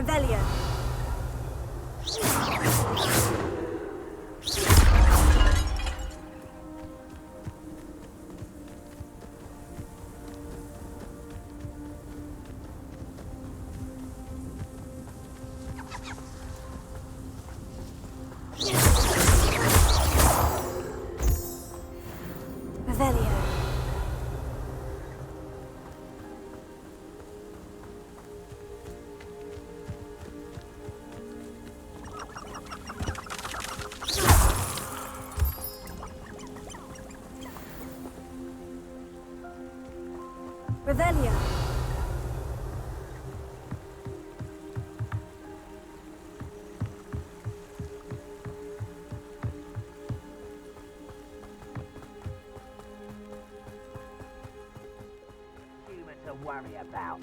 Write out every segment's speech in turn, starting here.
Revelio. Revelio. Revelio. Human to worry about.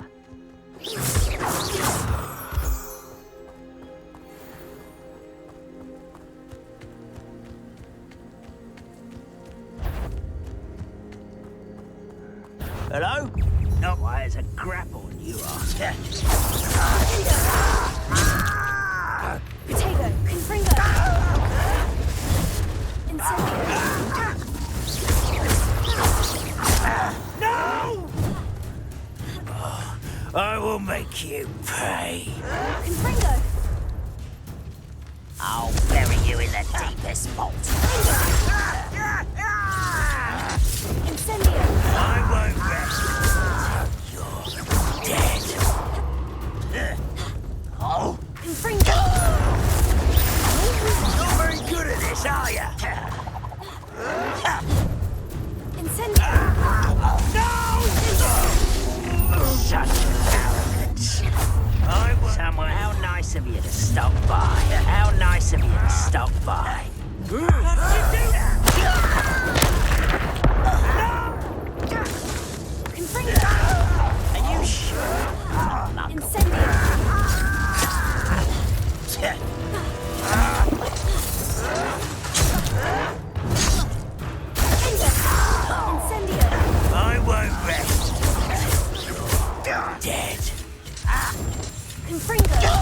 Hello? Not why it's a grapple, you are. Potato. Confringo. Incendio. No! I will make you pay. Confringo. I'll bury you in the deepest vault. Incendio. I won't rest until you're dead. Oh, Confringo. not very good at this, are you? Incendio. No! Such arrogance. Someone, how nice of you to stop by. How nice of you to stop by. How did you do that? Confringo. Are you sure? Incendio. Incendio. I won't rest. Dead. Confringo.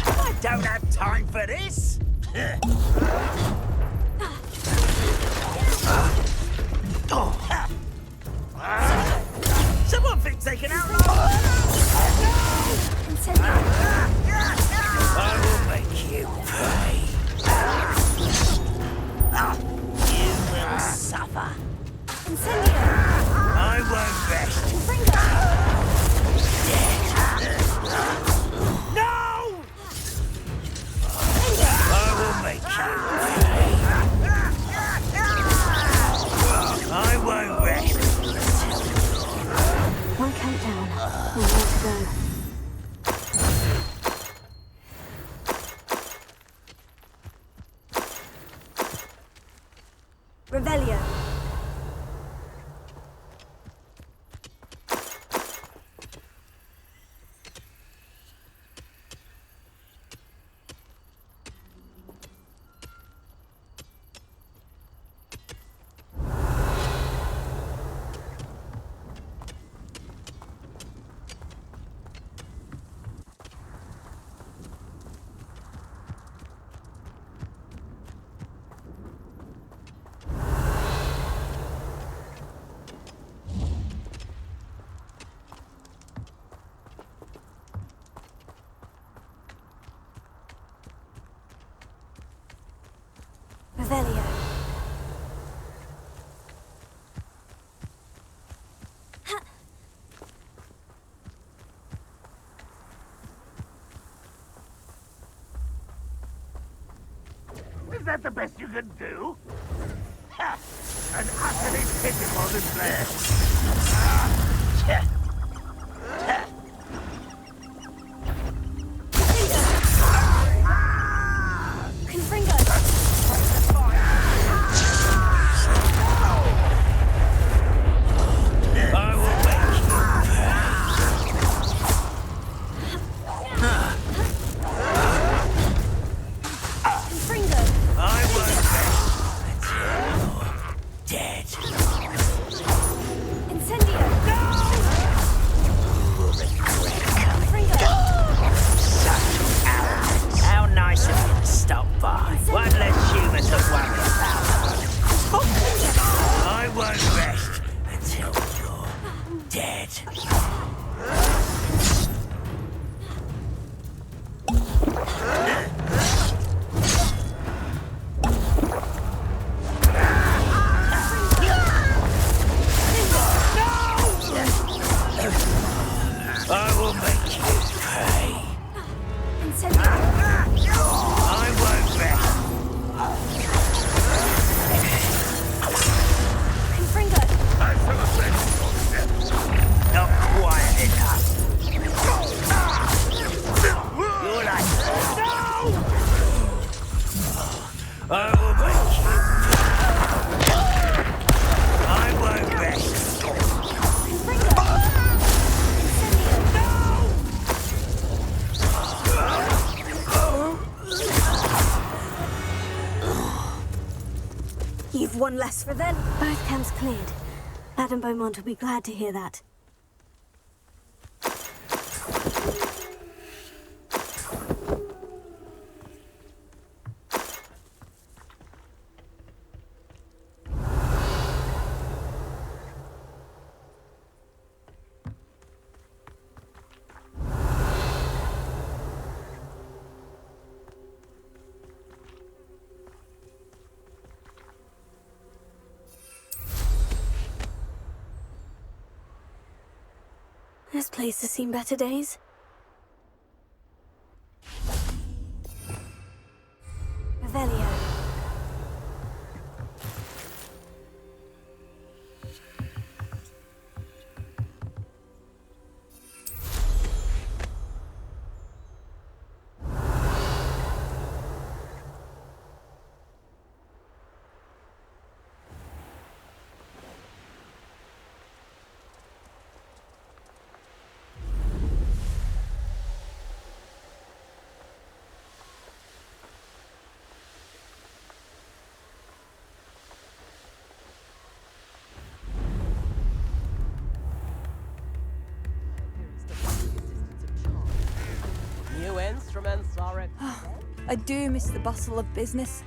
I don't have time for this. Someone thinks they can outlaw. Incendio. I will make you pay. You will suffer. Incendio. I won't rest. Confringo. No! I will make you pay. I won't rest. One countdown. One more to go. Revelio. Revelio. Is that the best you can do? Ha! An utterly pitiful display. Confringo. I will make you Confringo. I won't rest until you're dead. Incendio. You've one less for them. Both camps cleared. Madame Beaumont will be glad to hear that. This place has seen better days. Revelio. New instruments are I do miss the bustle of business.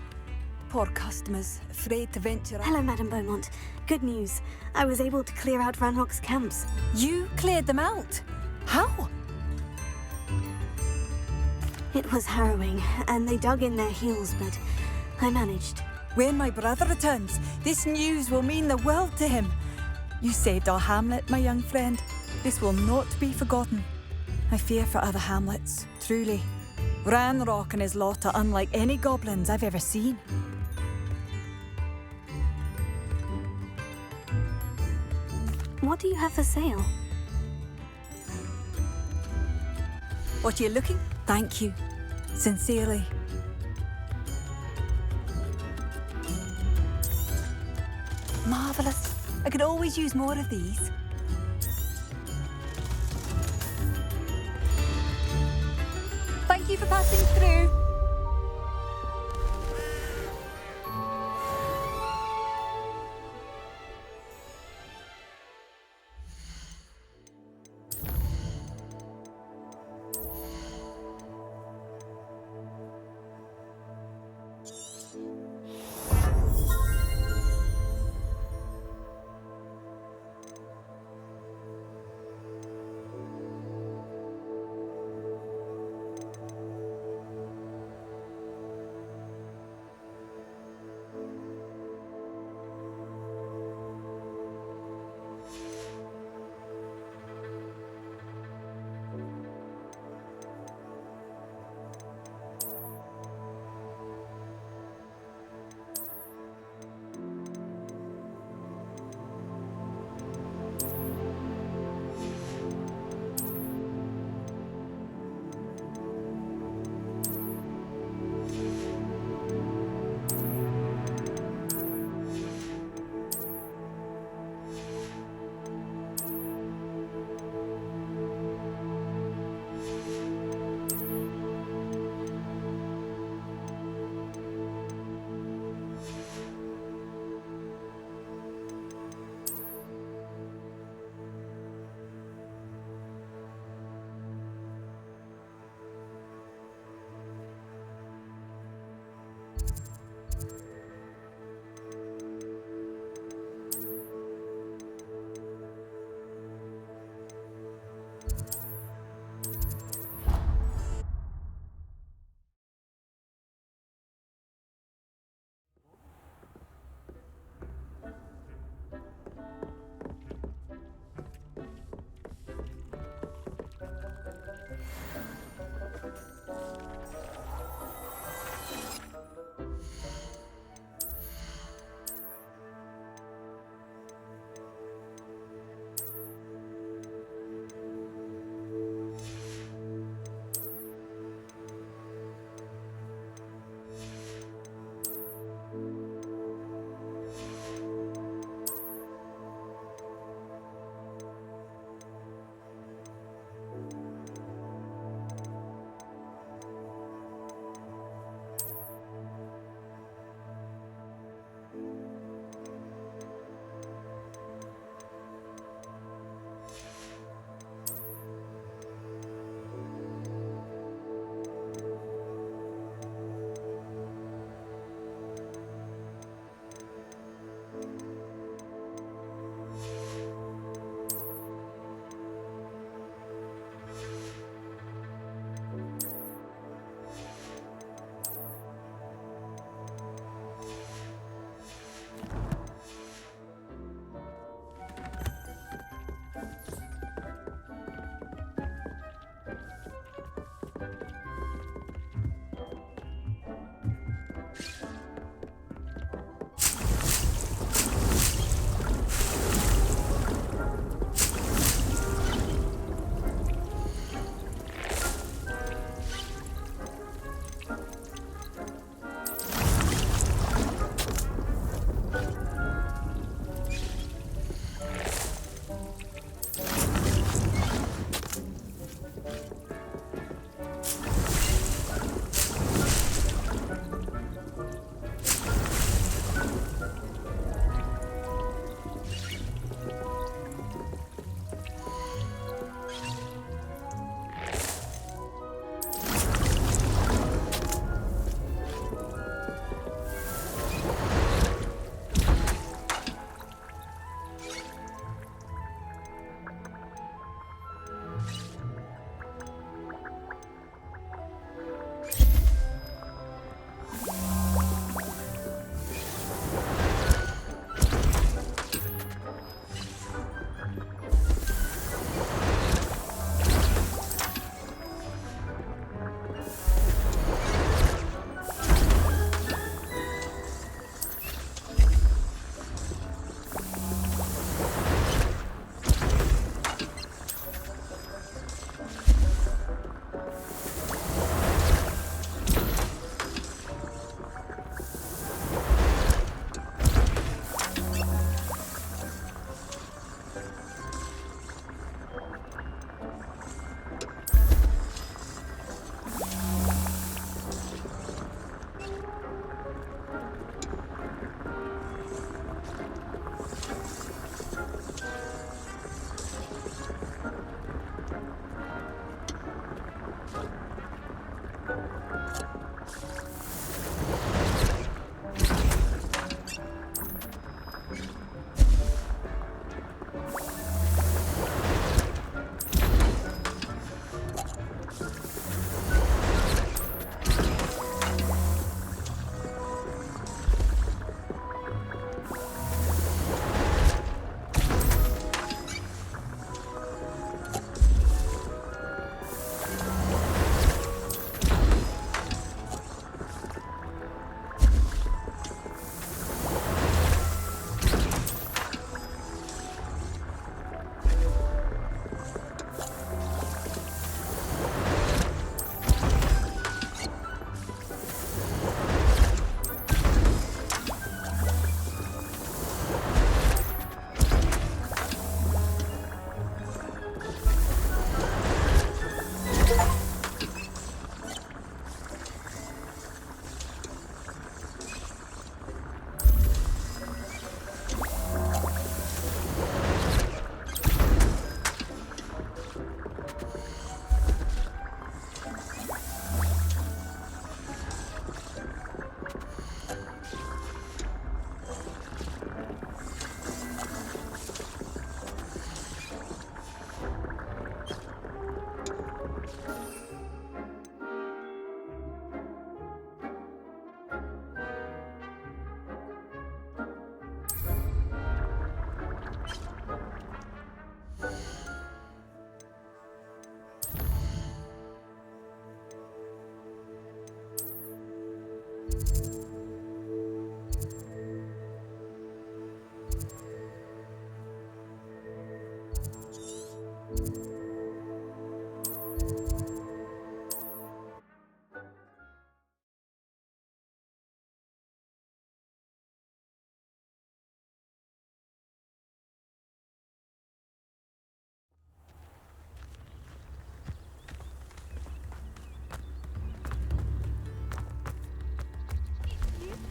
Poor customers, afraid to venture out. Hello, Madame Beaumont. Good news. I was able to clear out Ranrock's camps. You cleared them out? How? It was harrowing, and they dug in their heels, but I managed. When my brother returns, this news will mean the world to him. You saved our hamlet, my young friend. This will not be forgotten. I fear for other hamlets, truly. Ranrock and his lot are unlike any goblins I've ever seen. What do you have for sale? What are you looking? Thank you. Sincerely. Marvellous. I could always use more of these. Thank you for passing through.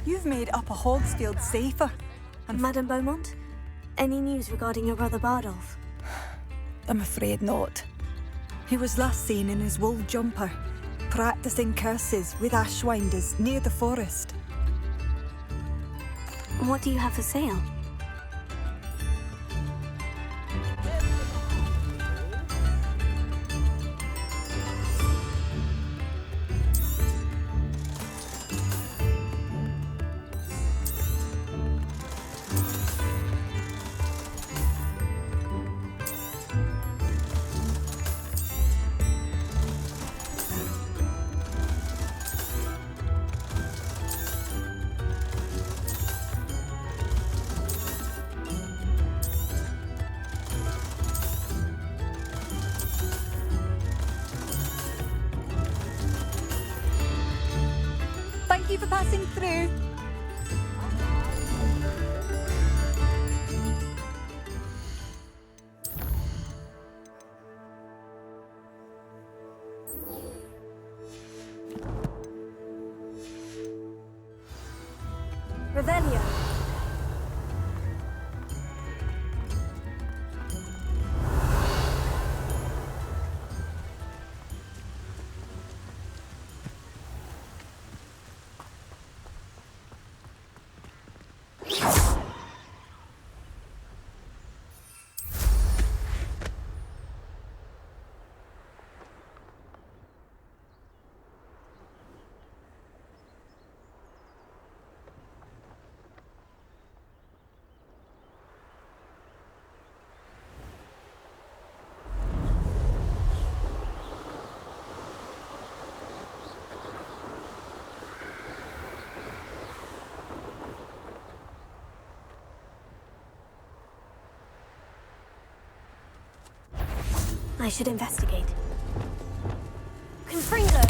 You've made Upper Hogsfield safer. And Madame Beaumont? Any news regarding your brother Bardolph? I'm afraid not. He was last seen in his wool jumper, practicing curses with ashwinders near the forest. What do you have for sale? Thank you for passing through. Revelio. I should investigate. Confringo!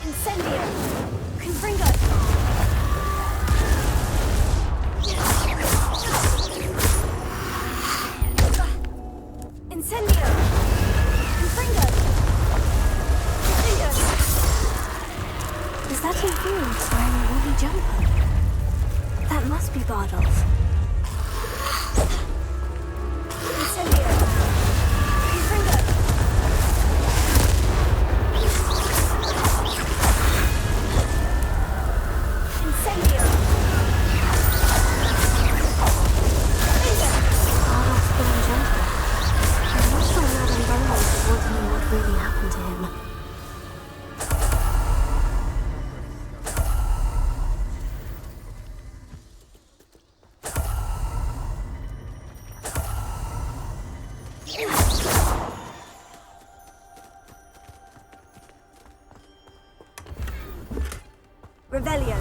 Incendio! Confringo! Incendio! Confringo! Is that influence wearing a woolly jumper? That must be Bardolph. Incendio! Confringo! Incendio! Bardolph's woolen jumper. I'm not sure Madame Beaumont would want to know what really happened to him. Revelio.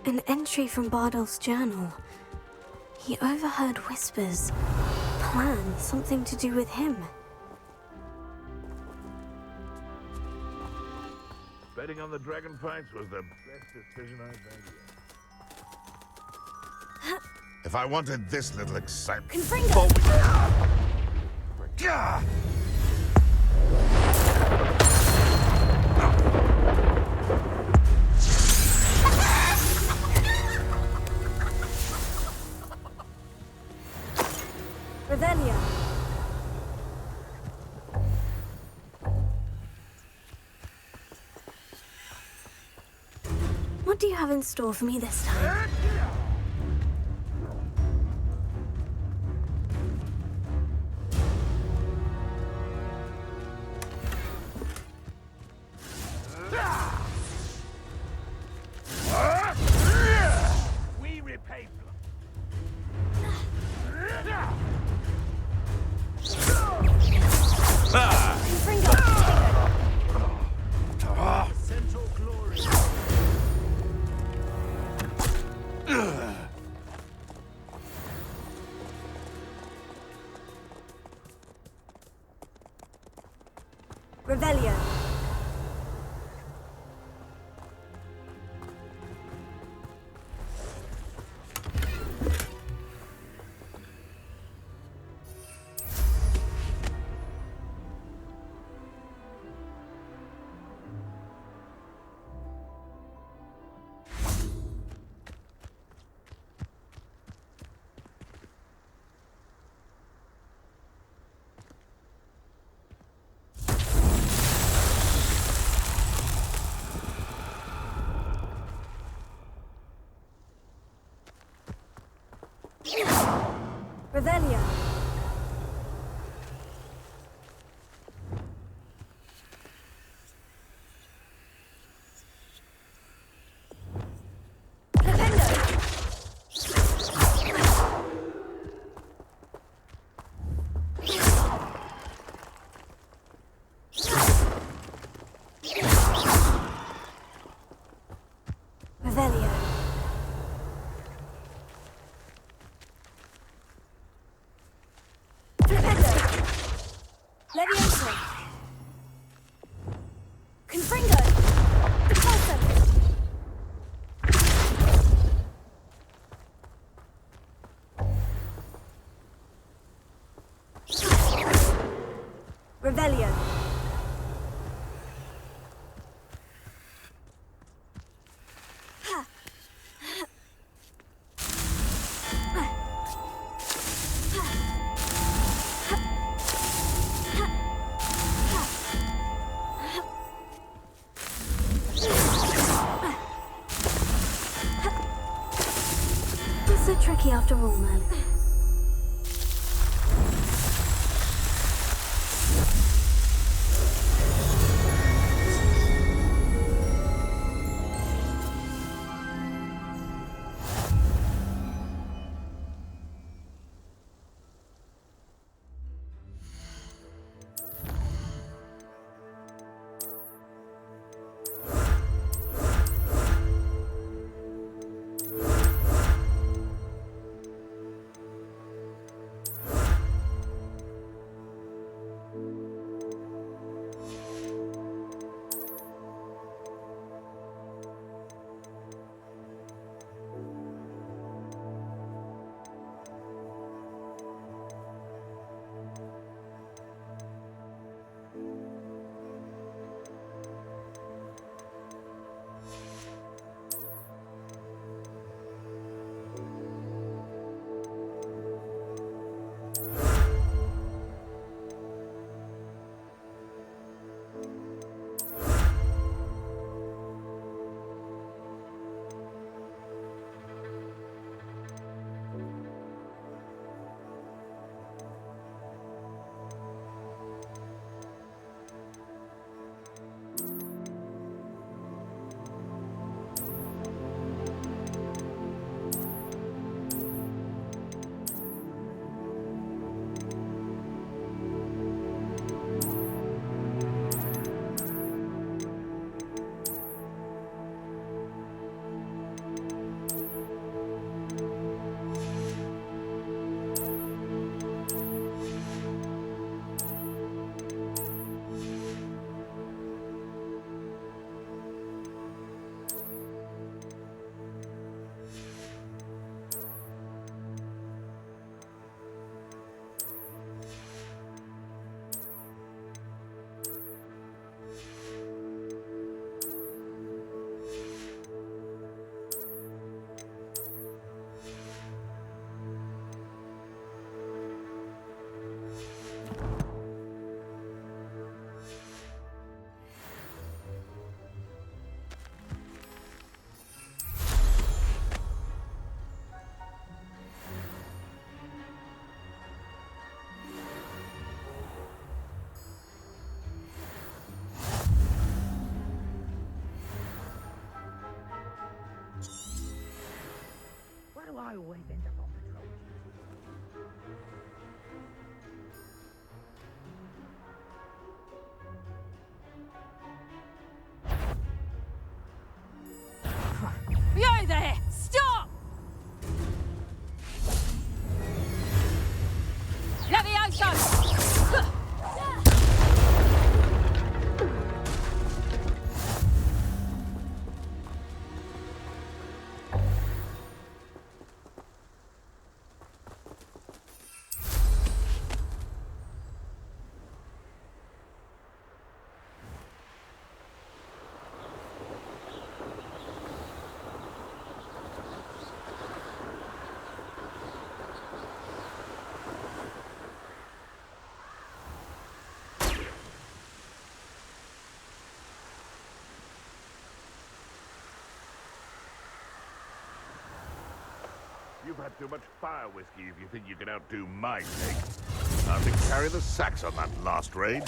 An entry from Bardolph's journal. He overheard whispers. Plan, something to do with him. Betting on the dragon fights was the best decision I've made yet. If I wanted this little excitement... Confringo! Gah! Revelio. What do you have in store for me this time? We repay Confringo! Central glory. Revelio. Revelio. Flipendo. Levioso. Confringo. Repulso. Revelio. It's so tricky after all, man. Do I always end up on patrol duty? Yo there! Stop! Levioso! You've had too much fire whiskey if you think you can outdo my take. Hardly carry the sacks on that last raid.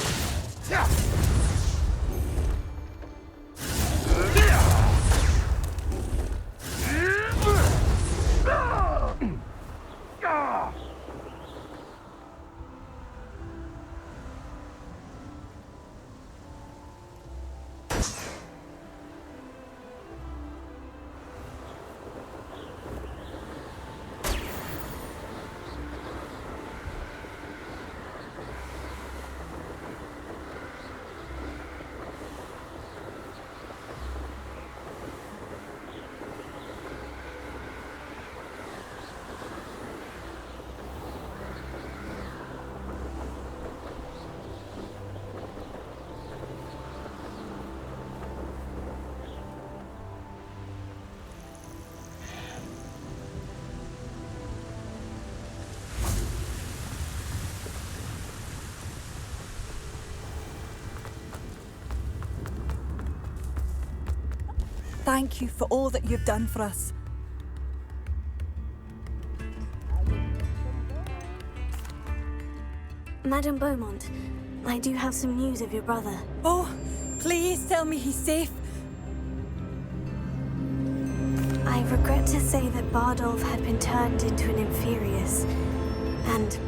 Thank you for all that you've done for us. Madame Beaumont, I do have some news of your brother. Oh, please tell me he's safe. I regret to say that Bardolph had been turned into an Inferius, and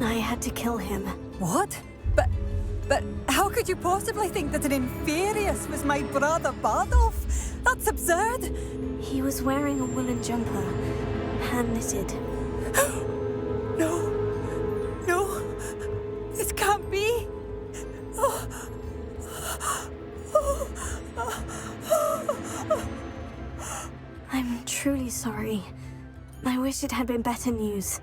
I had to kill him. What? But how could you possibly think that an Inferius was my brother Bardolph? That's absurd. He was wearing a woolen jumper, hand-knitted. No, this can't be. I'm truly sorry. I wish it had been better news.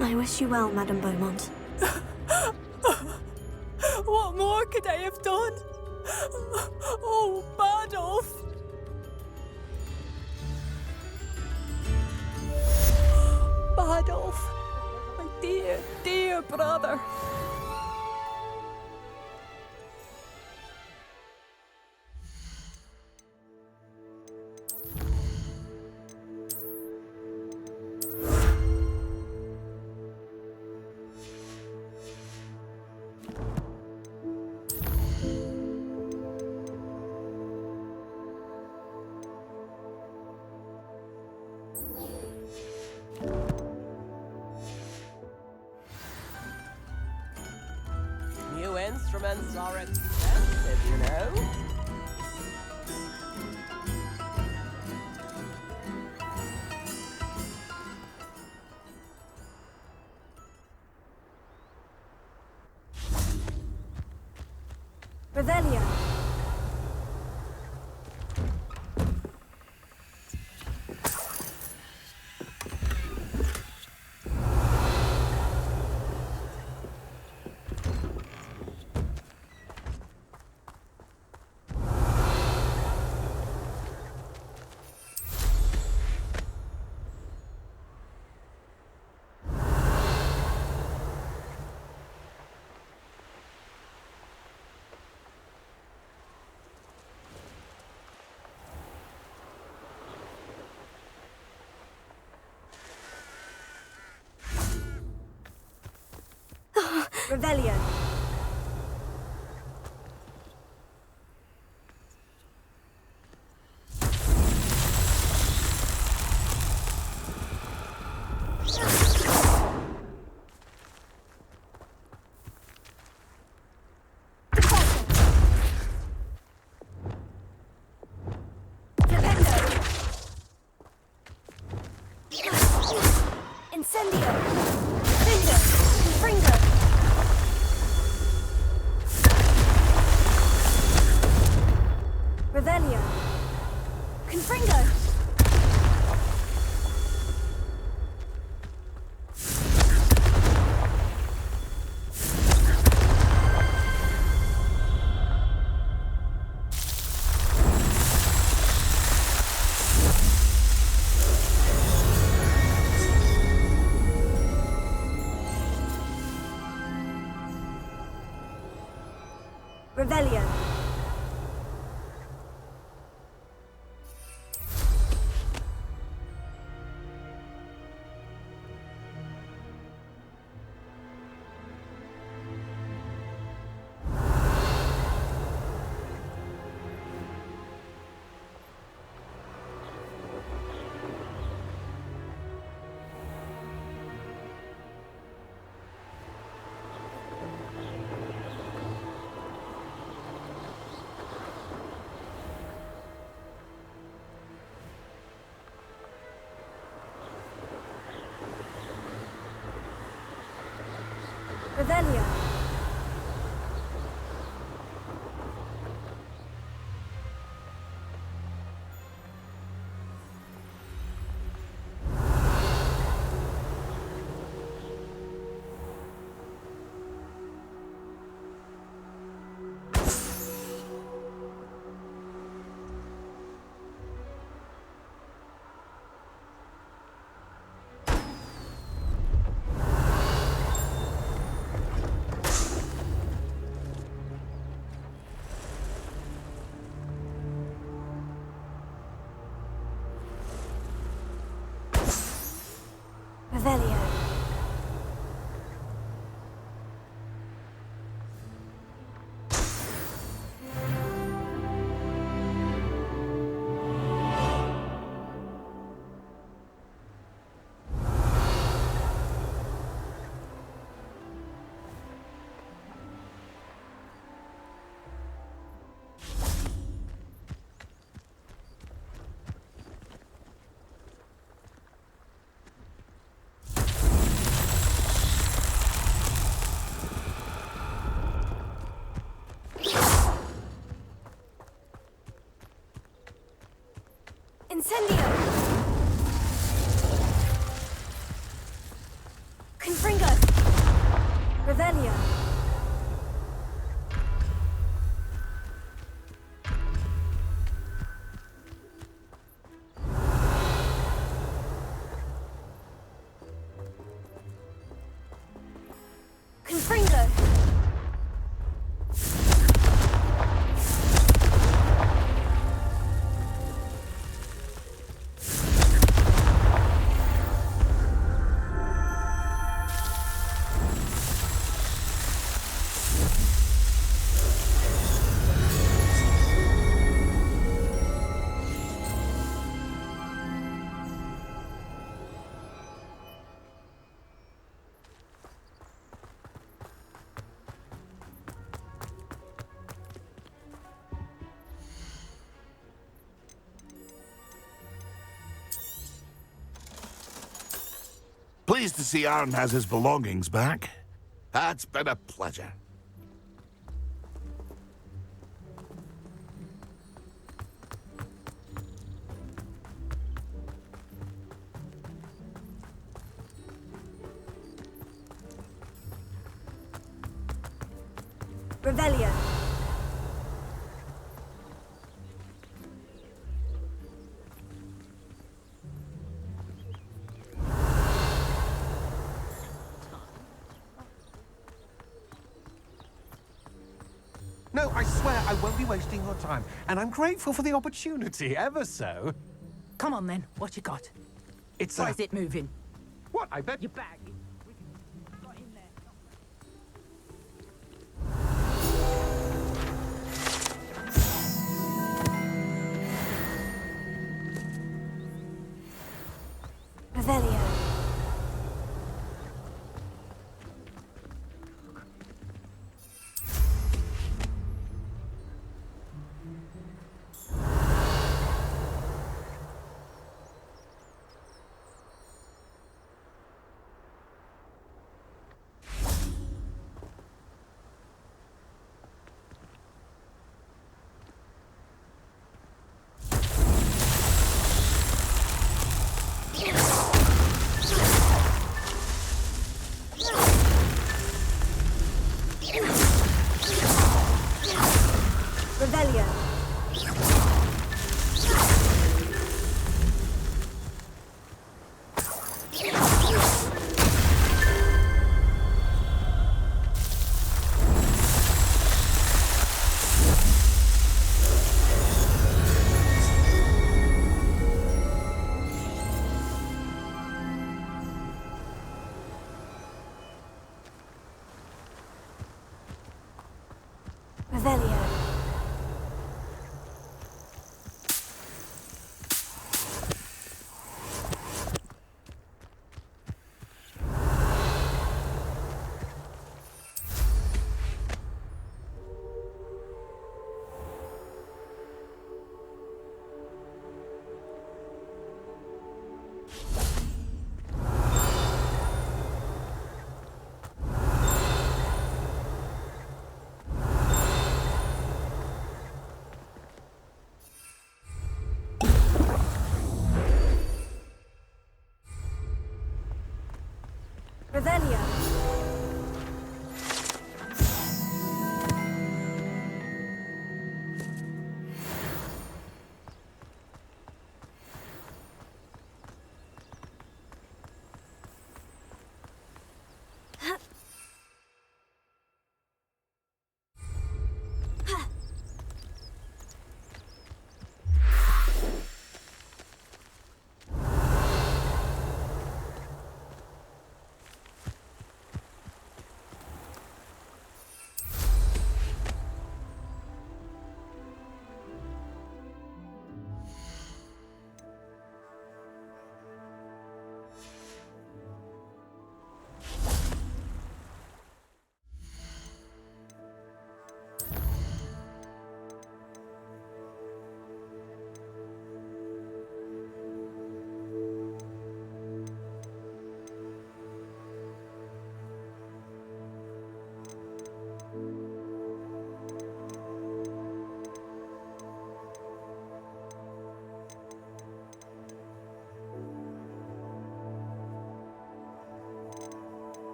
I wish you well, Madame Beaumont. What more could I have done? Oh, Bardolph! Bardolph, my dear, dear brother. New instruments are expensive, you know. Revelio. Revelio. Incendio! Finger! Fringo! Revelio! Confringo! Revelio. Revelia. Revelio. Incendio! Confringo! Revelio! Confringo! Pleased to see Aaron has his belongings back. That's been a pleasure. Revelio! No, I swear I won't be wasting your time. And I'm grateful for the opportunity, ever so. Come on then, what you got? It's Why is it moving? What? I bet Your bag. Revelio! Revelio! Revelio! Revelio.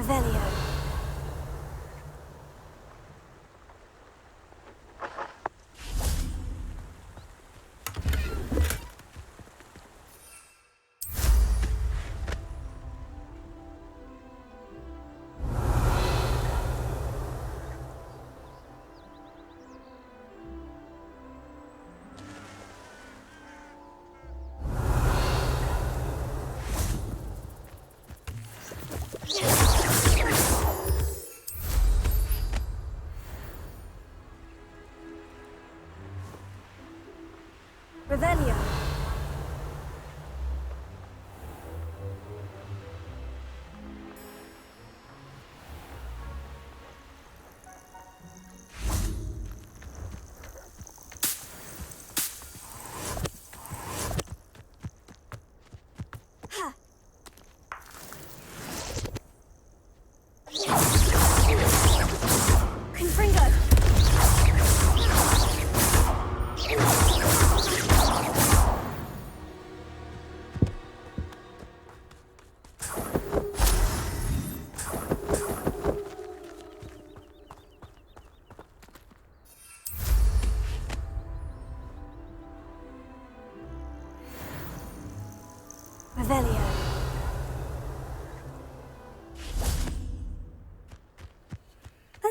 Revelio. Revelio.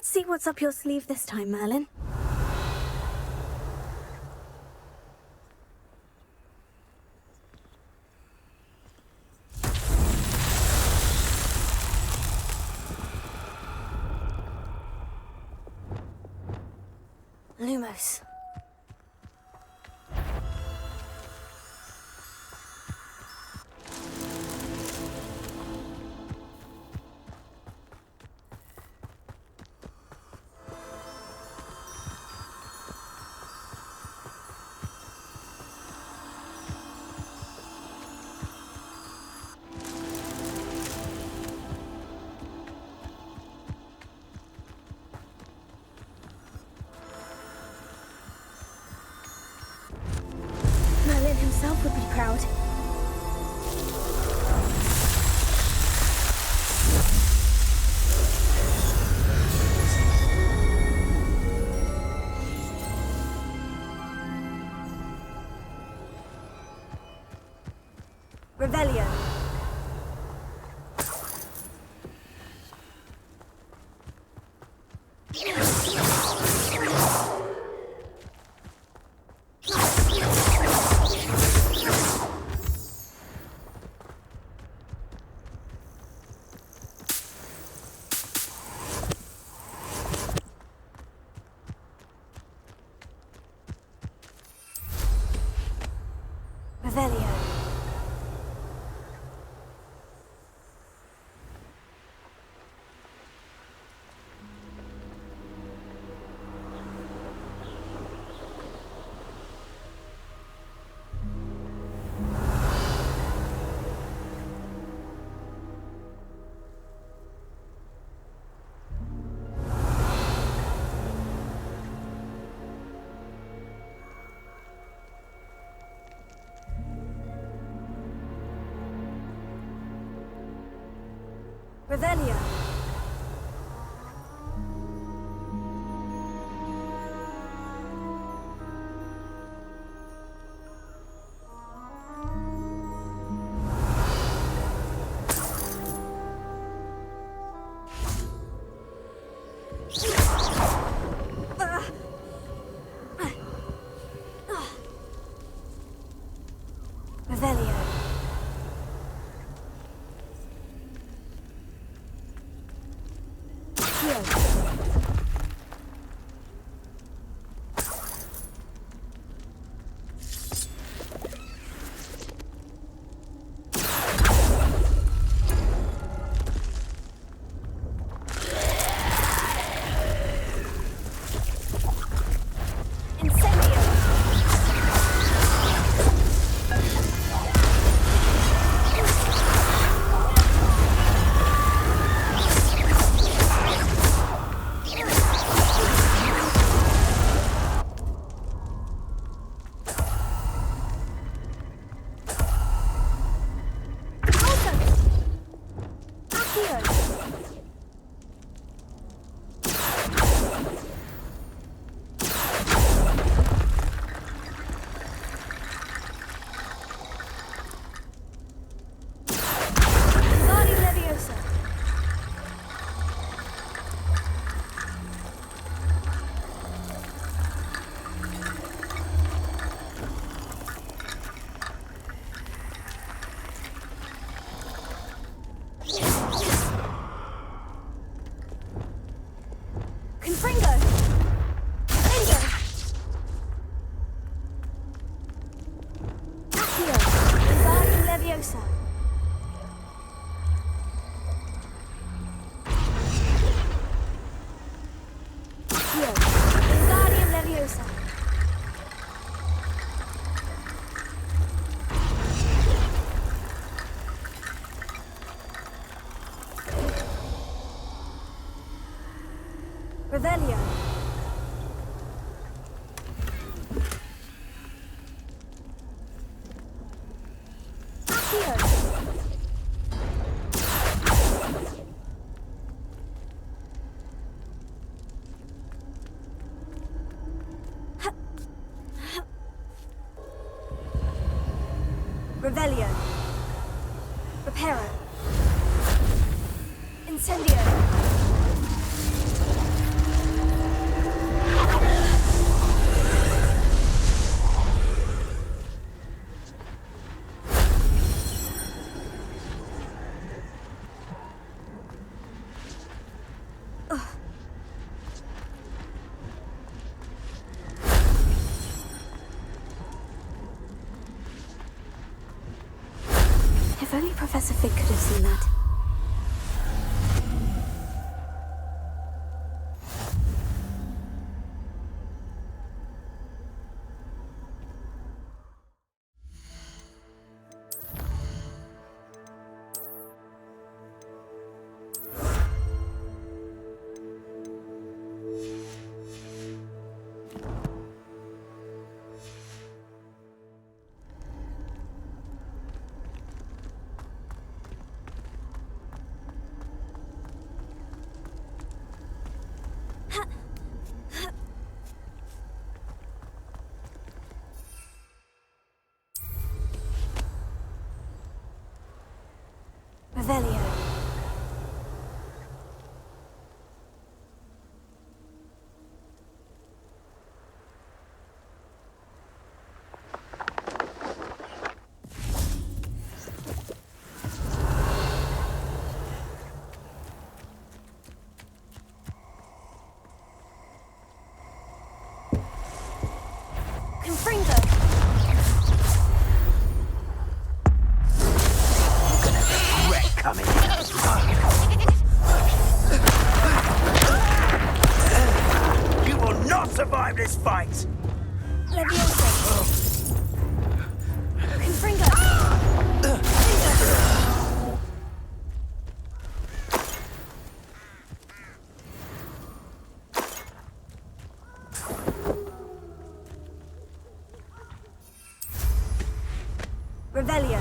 Let's see what's up your sleeve this time, Merlin. Lumos. Merlin himself would be proud. Revelio. Revelio. Revelio. Revelio. Revelio. Accio. Revelio. Reparo. Incendio. If only Professor Fig could have seen that. Revelio. Confringo. Wreck coming. You will not survive this fight! Leviosa. Confringo. Revelio.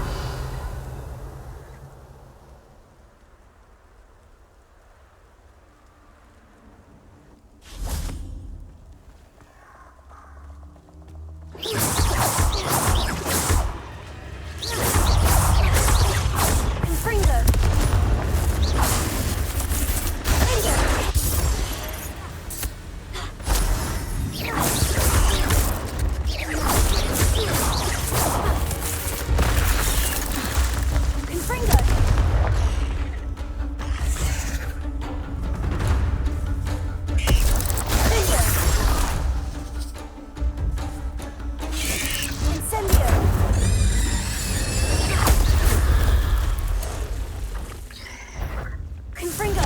Confringo. Confringo. Incendio. Confringo.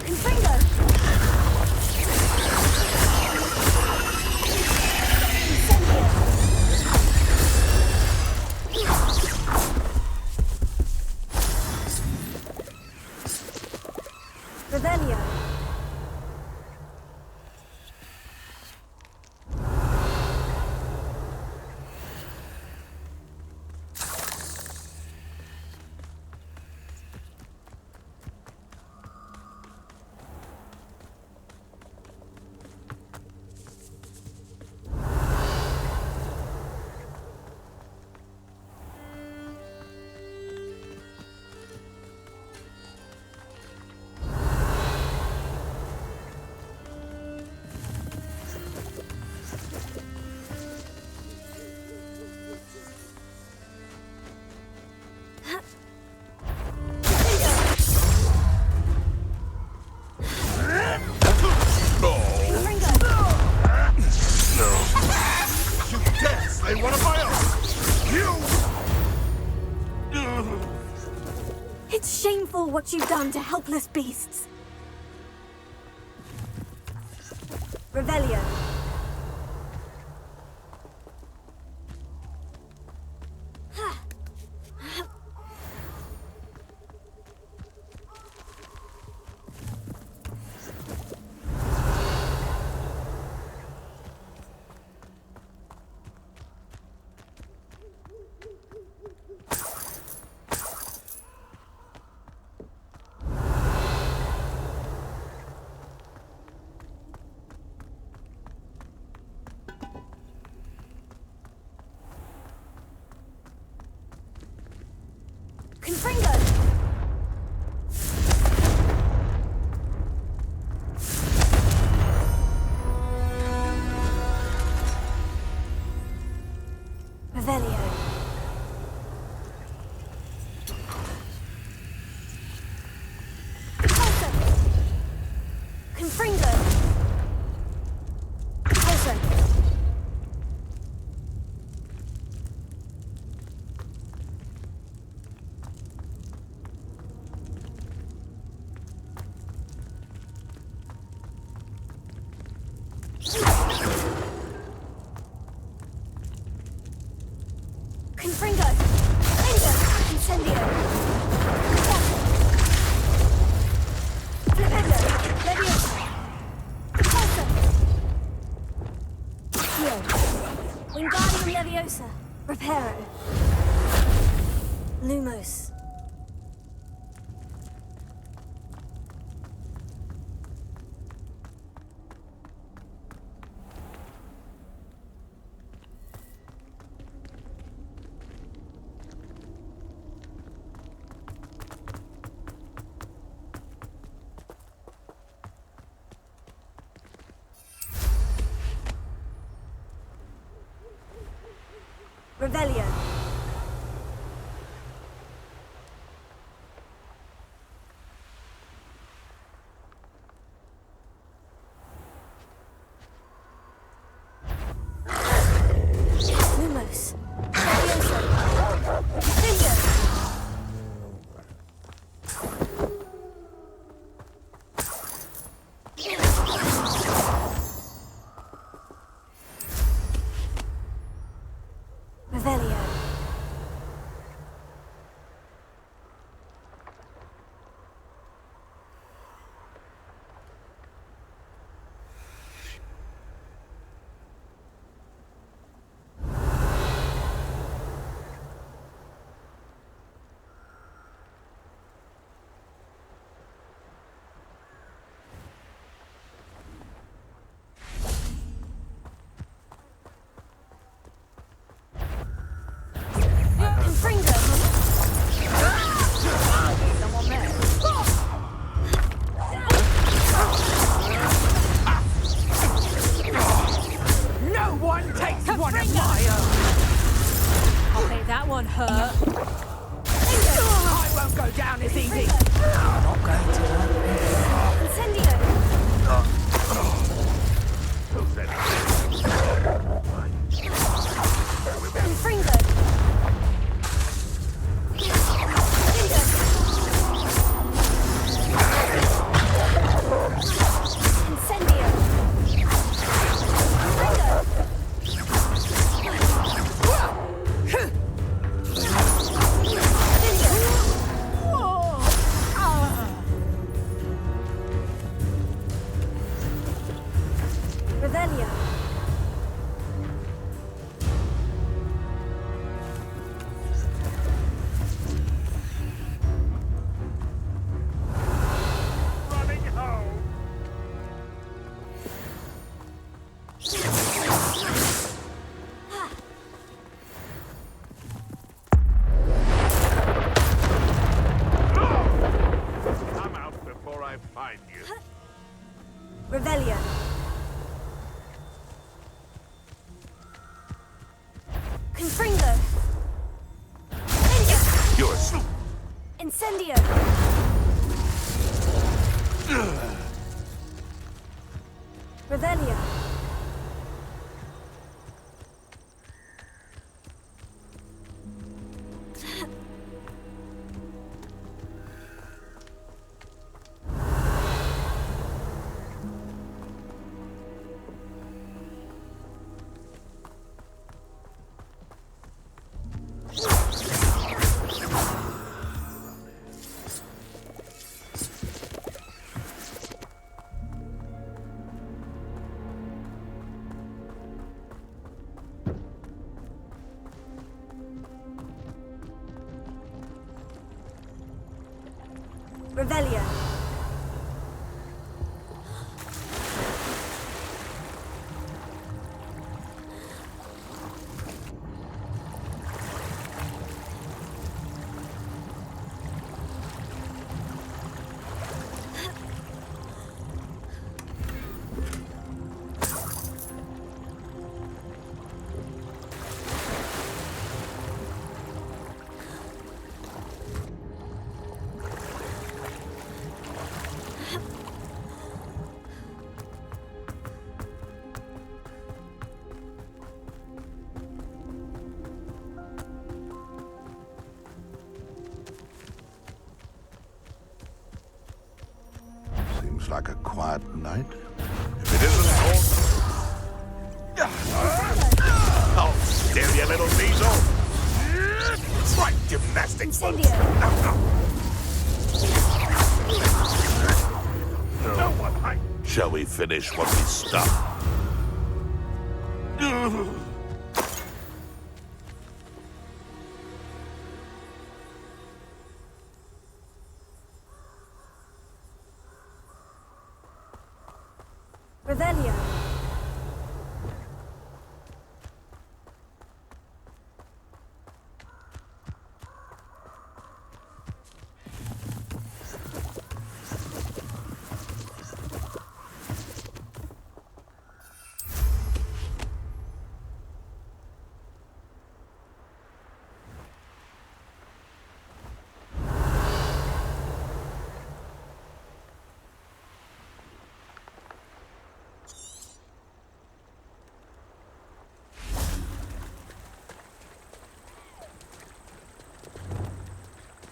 Confringo. Incendio. Revelio. You dare slay one of my own! You! It's shameful what you've done to helpless beasts. Revelio. Leviosa. Reparo. Lumos. Revelio. Lumos. Leviosa. Incendio. Revelio. Confringo. Someone there. No one takes one of my own! I'll make that one hurt. I won't go down as easy! I'm not going to like this. Incendio. Confringo. Incendio. Revelio. Running home. Come out before I find you. Revelio. Confringo. You're asleep. Incendio. Revelio. Revelio. Seems like a quiet night. If it isn't oh, still, you little weasel. Right gymnastics. Incendio. No one. Shall we finish what we stopped? Revelio.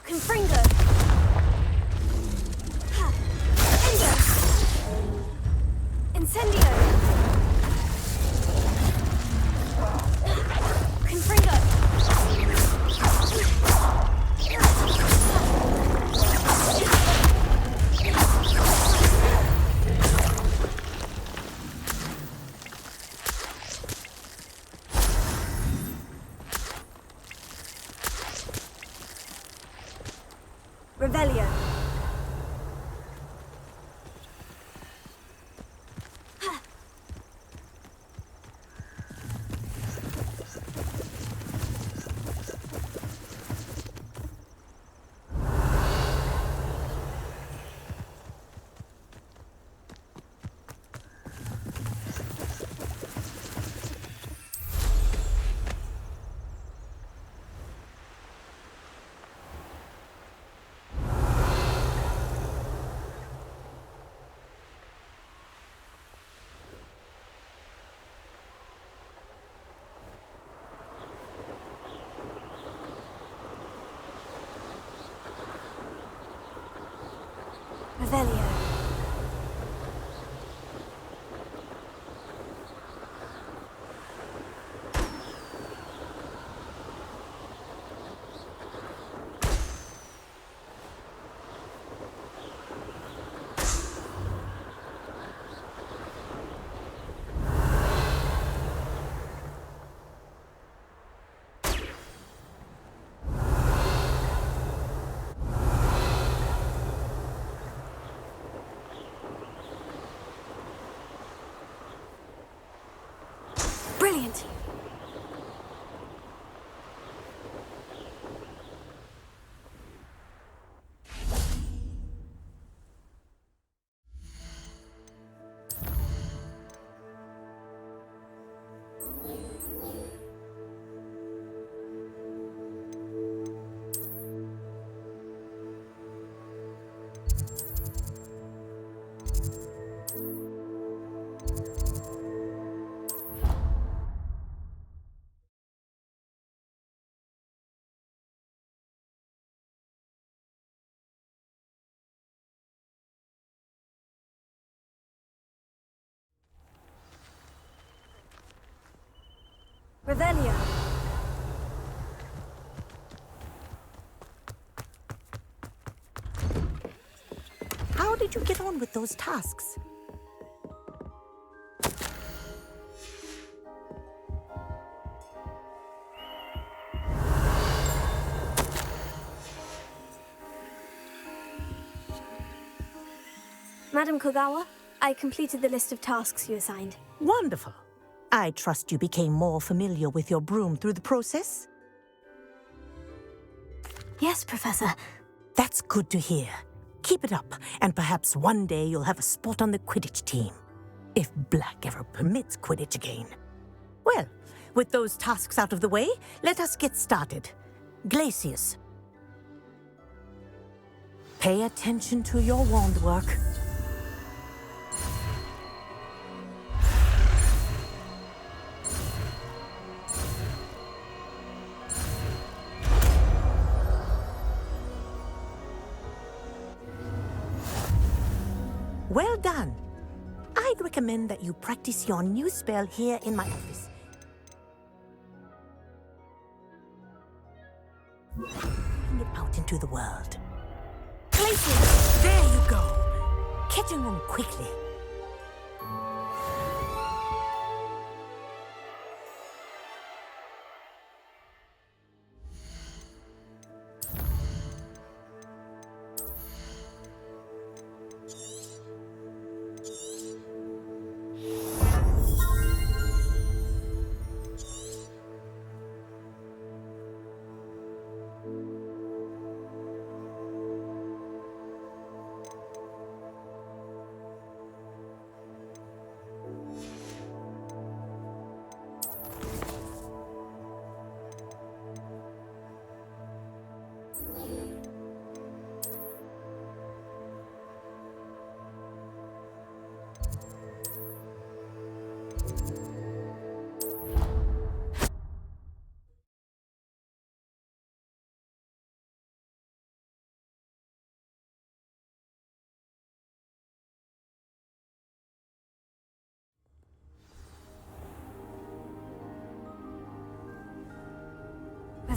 Confringo. Incendio. Confringo. Revelio. Revelio. Brilliant. Revelio. How did you get on with those tasks? Madam Kogawa, I completed the list of tasks you assigned. Wonderful. I trust you became more familiar with your broom through the process? Yes, Professor. That's good to hear. Keep it up, and perhaps one day you'll have a spot on the Quidditch team. If Black ever permits Quidditch again. Well, with those tasks out of the way, let us get started. Glacius. Pay attention to your wand work. Well done. I'd recommend that you practice your new spell here in my office. Bring it out into the world. Glacius! There you go. Catching them quickly.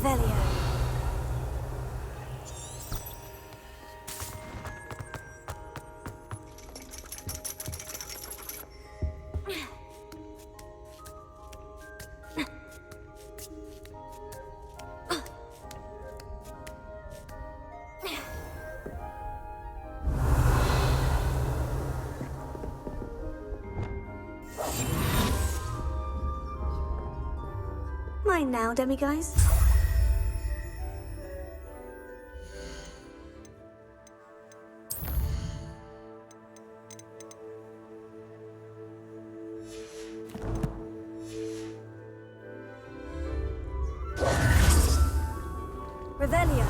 Revelio. Mine now, demiguise. Revelio.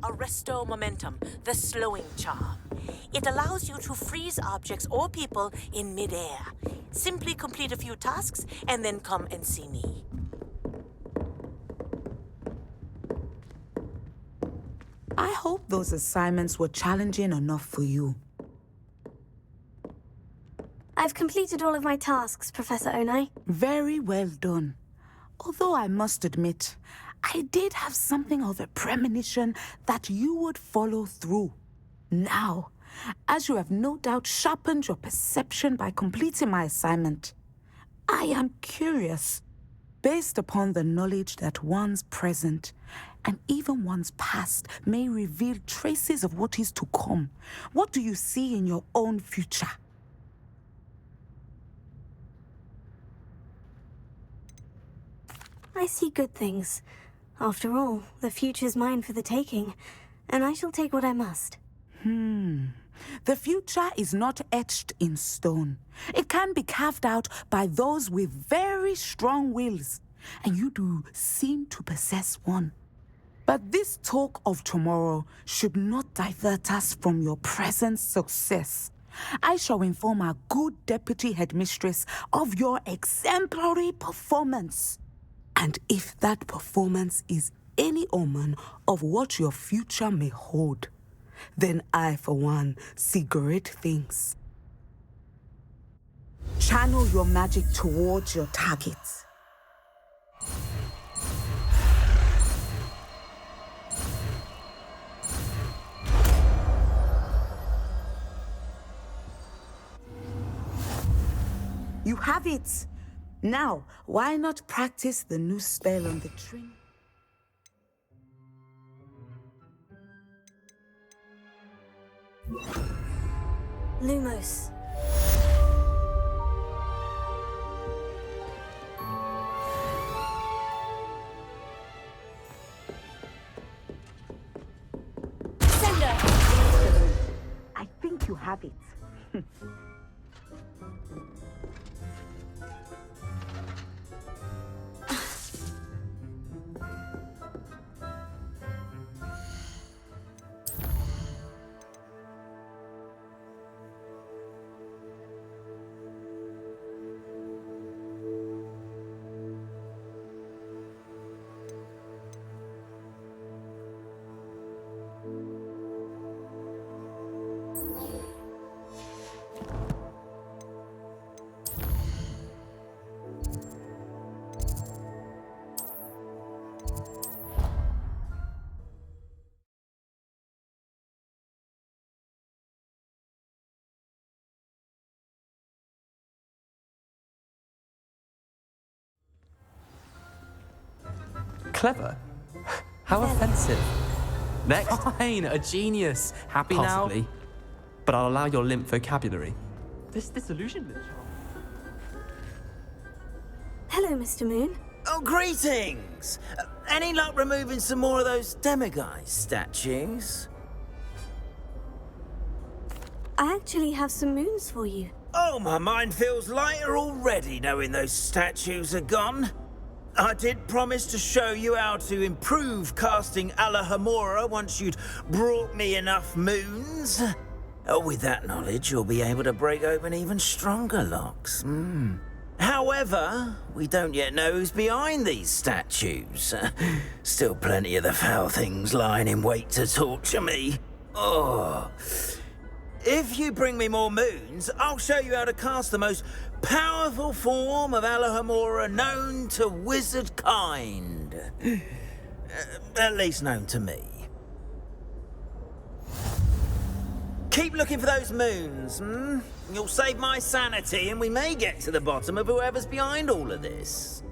Arresto Momentum, the slowing charm. It allows you to freeze objects or people in midair. Simply complete a few tasks and then come and see me. I hope those assignments were challenging enough for you. I've completed all of my tasks, Professor Onai. Very well done. Although I must admit, I did have something of a premonition that you would follow through. Now, as you have no doubt sharpened your perception by completing my assignment, I am curious, based upon the knowledge that one's present and even one's past may reveal traces of what is to come. What do you see in your own future? I see good things. After all, the future's mine for the taking, and I shall take what I must. The future is not etched in stone. It can be carved out by those with very strong wills, and you do seem to possess one. But this talk of tomorrow should not divert us from your present success. I shall inform our good deputy headmistress of your exemplary performance. And if that performance is any omen of what your future may hold, then I, for one, see great things. Channel your magic towards your targets. You have it! Now, why not practice the new spell on the tree? Lumos. Sender! I think you have it. Clever? How offensive. Next. Fine, a genius. Happy possibly, now? But I'll allow your limp vocabulary. This disillusionment. Hello, Mr. Moon. Oh, greetings! Any luck removing some more of those demiguise statues? I actually have some moons for you. Oh, my mind feels lighter already knowing those statues are gone. I did promise to show you how to improve casting Alohomora once you'd brought me enough moons. With that knowledge, you'll be able to break open even stronger locks. However, we don't yet know who's behind these statues. Still plenty of the foul things lying in wait to torture me. Oh. If you bring me more moons, I'll show you how to cast the most powerful form of Alohomora known to wizard kind. At least known to me. Keep looking for those moons, You'll save my sanity and we may get to the bottom of whoever's behind all of this.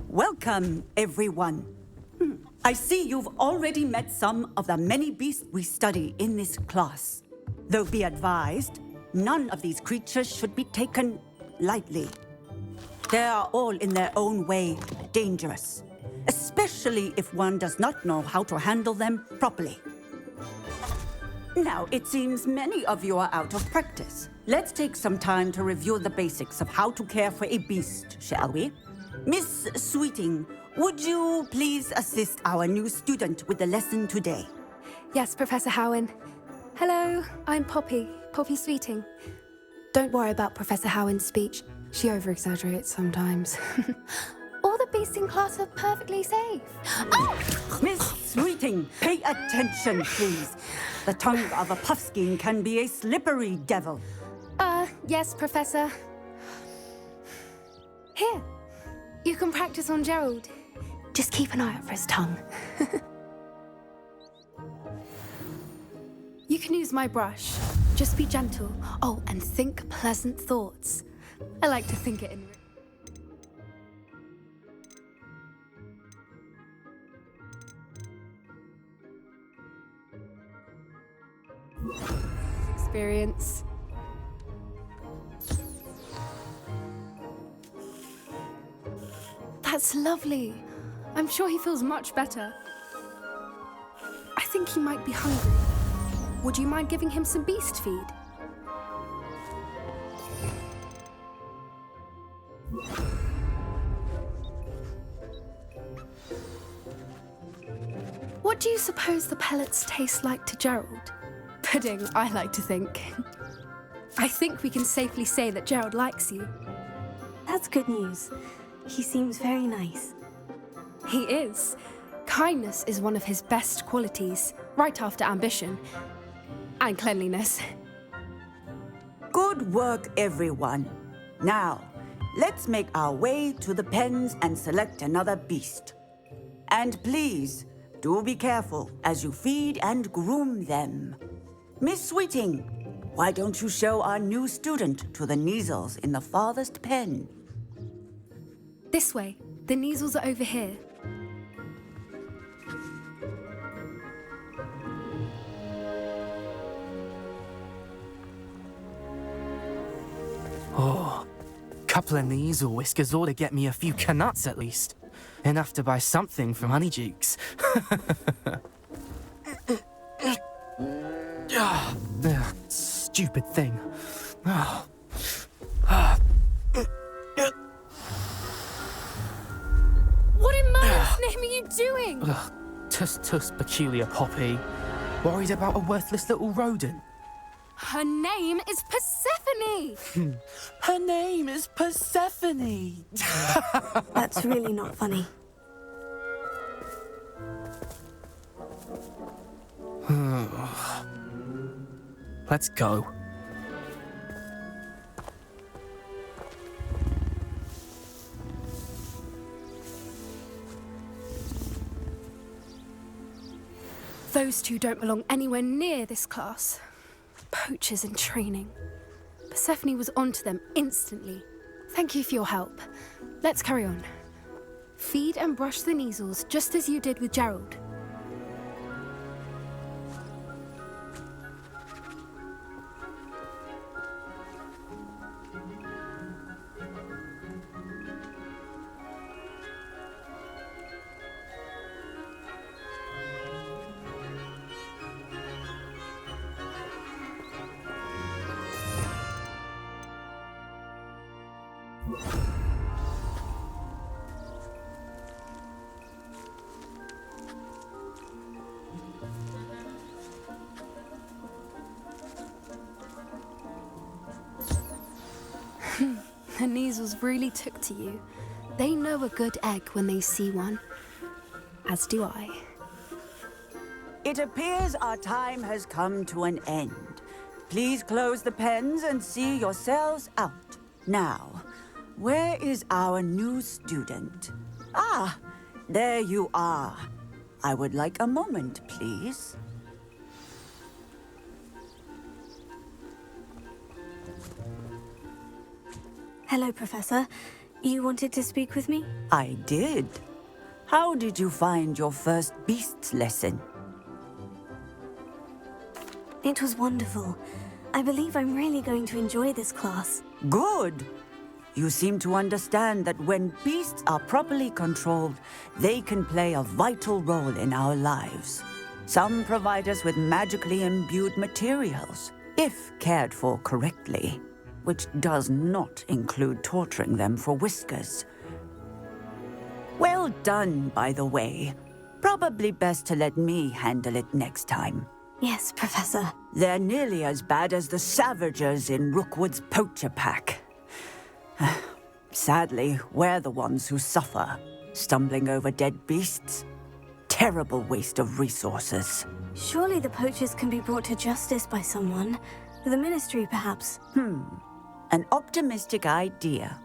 Welcome, everyone. I see you've already met some of the many beasts we study in this class. Though be advised, none of these creatures should be taken lightly. They are all in their own way dangerous, especially if one does not know how to handle them properly. Now, it seems many of you are out of practice. Let's take some time to review the basics of how to care for a beast, shall we? Miss Sweeting, would you please assist our new student with the lesson today? Yes, Professor Howen. Hello, I'm Poppy Sweeting. Don't worry about Professor Howen's speech. She over-exaggerates sometimes. All the beasts in class are perfectly safe. Oh! Miss Sweeting, pay attention, please. The tongue of a puffskein can be a slippery devil. Yes, Professor. Here. You can practice on Gerald. Just keep an eye out for his tongue. You can use my brush. Just be gentle. Oh, and think pleasant thoughts. I like to think it in... experience. That's lovely. I'm sure he feels much better. I think he might be hungry. Would you mind giving him some beast feed? What do you suppose the pellets taste like to Gerald? Pudding, I like to think. I think we can safely say that Gerald likes you. That's good news. He seems very nice. He is. Kindness is one of his best qualities, right after ambition. And cleanliness. Good work, everyone. Now, let's make our way to the pens and select another beast. And please, do be careful as you feed and groom them. Miss Sweeting, why don't you show our new student to the Neasels in the farthest pen? This way. The Neasels are over here. Oh, couple of Neasel whiskers ought to get me a few canuts at least. Enough to buy something from Honeydukes. Stupid thing. Tus peculiar Poppy. Worried about a worthless little rodent? Her name is Persephone! Her name is Persephone. That's really not funny. Let's go. Those two don't belong anywhere near this class. Poachers in training. Persephone was onto them instantly. Thank you for your help. Let's carry on. Feed and brush the Neasels just as you did with Gerald. The Neasels really took to you. They know a good egg when they see one. As do I. It appears our time has come to an end. Please close the pens and see yourselves out. Now, where is our new student? Ah, there you are. I would like a moment, please. Hello, Professor. You wanted to speak with me? I did. How did you find your first beasts lesson? It was wonderful. I believe I'm really going to enjoy this class. Good. You seem to understand that when beasts are properly controlled, they can play a vital role in our lives. Some provide us with magically imbued materials, if cared for correctly, which does not include torturing them for whiskers. Well done, by the way. Probably best to let me handle it next time. Yes, Professor. They're nearly as bad as the Savagers in Rookwood's poacher pack. Sadly, we're the ones who suffer, stumbling over dead beasts. Terrible waste of resources. Surely the poachers can be brought to justice by someone. The Ministry, perhaps. An optimistic idea.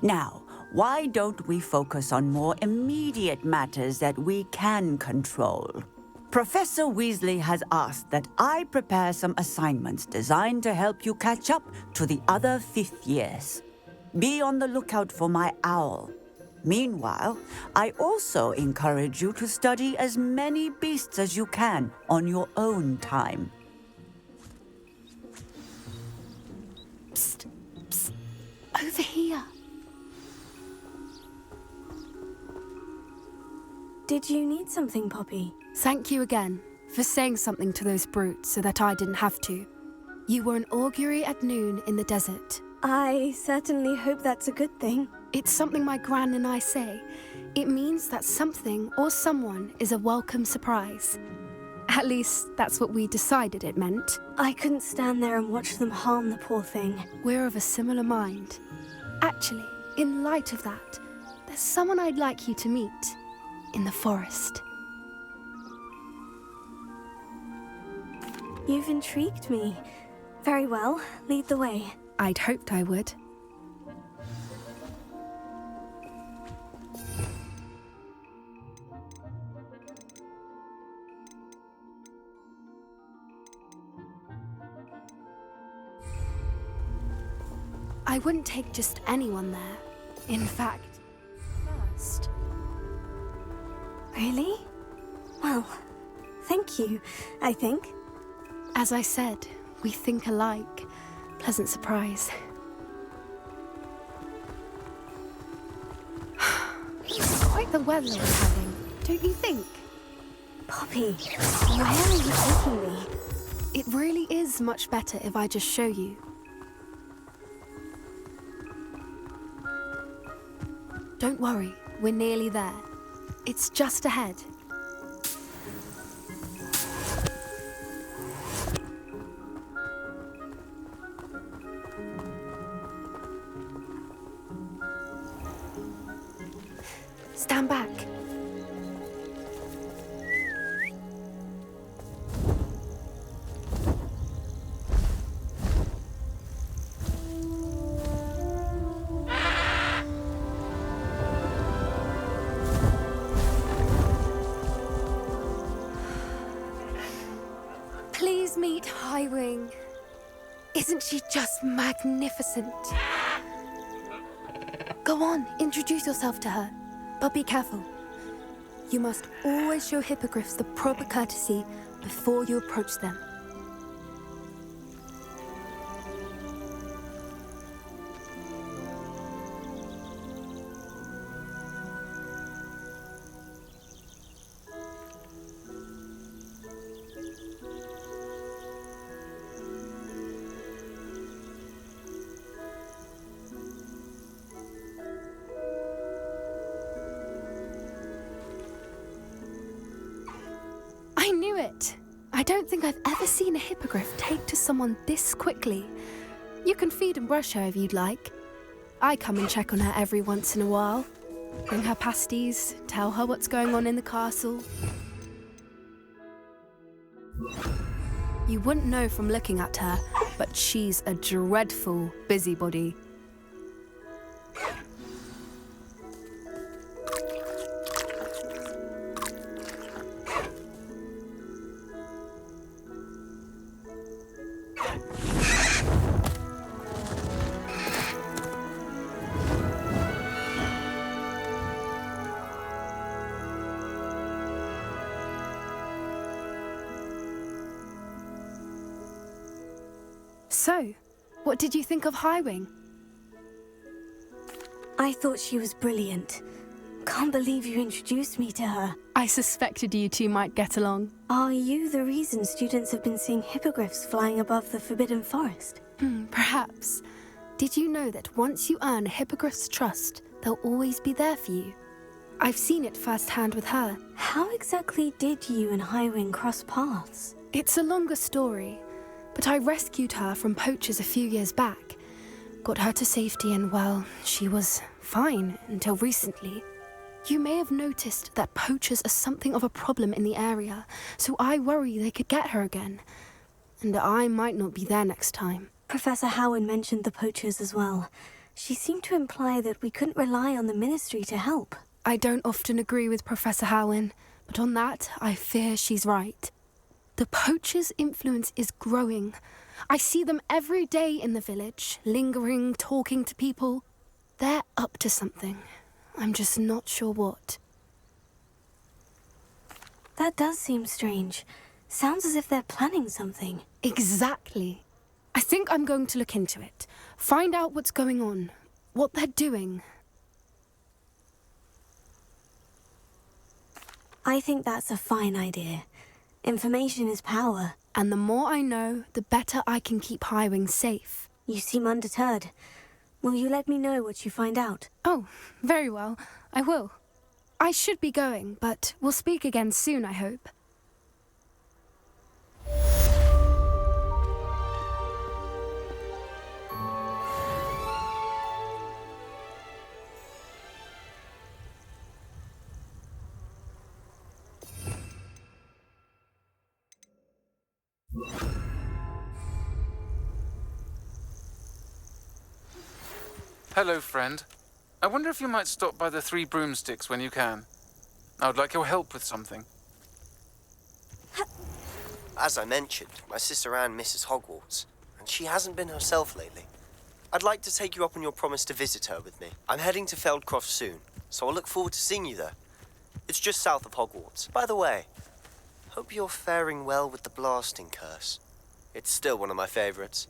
Now, why don't we focus on more immediate matters that we can control? Professor Weasley has asked that I prepare some assignments designed to help you catch up to the other fifth years. Be on the lookout for my owl. Meanwhile, I also encourage you to study as many beasts as you can on your own time. Psst, psst. Over here. Did you need something, Poppy? Thank you again for saying something to those brutes so that I didn't have to. You were an augury at noon in the desert. I certainly hope that's a good thing. It's something my gran and I say. It means that something or someone is a welcome surprise. At least, that's what we decided it meant. I couldn't stand there and watch them harm the poor thing. We're of a similar mind. Actually, in light of that, there's someone I'd like you to meet in the forest. You've intrigued me. Very well, lead the way. I'd hoped I would. I wouldn't take just anyone there. In fact, first. Really? Well, thank you, I think. As I said, we think alike. Pleasant surprise. Quite the weather we're having, don't you think? Poppy, where are you taking me? It really is much better if I just show you. Don't worry, we're nearly there. It's just ahead. stand back. Please meet Highwing. Isn't she just magnificent? Go on, introduce yourself to her. But be careful. You must always show hippogriffs the proper courtesy before you approach them. I knew it! I don't think I've ever seen a hippogriff take to someone this quickly. You can feed and brush her if you'd like. I come and check on her every once in a while. Bring her pasties, tell her what's going on in the castle. You wouldn't know from looking at her, but she's a dreadful busybody. So, what did you think of Highwing? I thought she was brilliant. Can't believe you introduced me to her. I suspected you two might get along. Are you the reason students have been seeing hippogriffs flying above the Forbidden Forest? Perhaps. Did you know that once you earn a hippogriff's trust, they'll always be there for you? I've seen it firsthand with her. How exactly did you and Highwing cross paths? It's a longer story, but I rescued her from poachers a few years back. Got her to safety and, well, she was fine until recently. You may have noticed that poachers are something of a problem in the area, so I worry they could get her again. And I might not be there next time. Professor Howard mentioned the poachers as well. She seemed to imply that we couldn't rely on the Ministry to help. I don't often agree with Professor Howin, but on that, I fear she's right. The poachers' influence is growing. I see them every day in the village, lingering, talking to people. They're up to something. I'm just not sure what. That does seem strange. Sounds as if they're planning something. Exactly. I think I'm going to look into it. Find out what's going on, what they're doing. I think that's a fine idea. Information is power. And the more I know, the better I can keep Highwing safe. You seem undeterred. Will you let me know what you find out? Oh, very well. I will. I should be going, but we'll speak again soon, I hope. Hello, friend. I wonder if you might stop by the Three Broomsticks when you can. I would like your help with something. As I mentioned, my sister Anne misses Hogwarts, and she hasn't been herself lately. I'd like to take you up on your promise to visit her with me. I'm heading to Feldcroft soon, so I'll look forward to seeing you there. It's just south of Hogwarts. By the way, hope you're faring well with the blasting curse. It's still one of my favorites.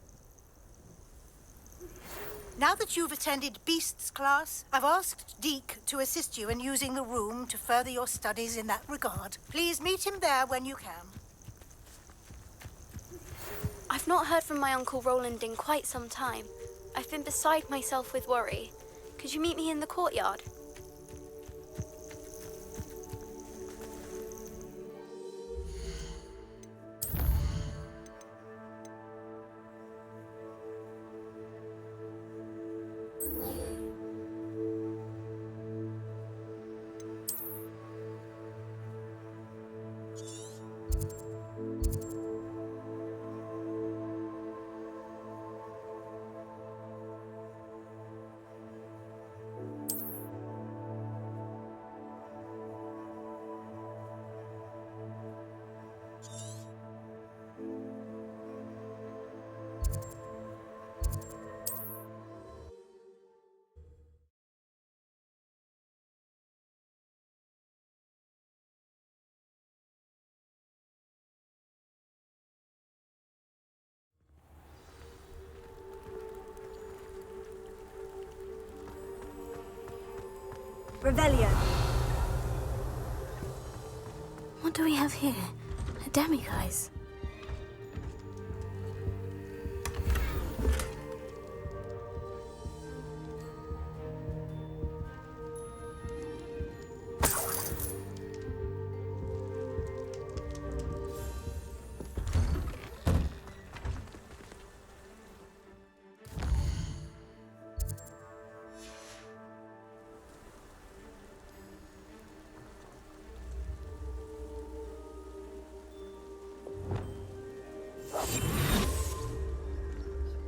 Now that you've attended Beasts class, I've asked Deke to assist you in using the room to further your studies in that regard. Please meet him there when you can. I've not heard from my Uncle Roland in quite some time. I've been beside myself with worry. Could you meet me in the courtyard? Revelio. What do we have here? A demiguise.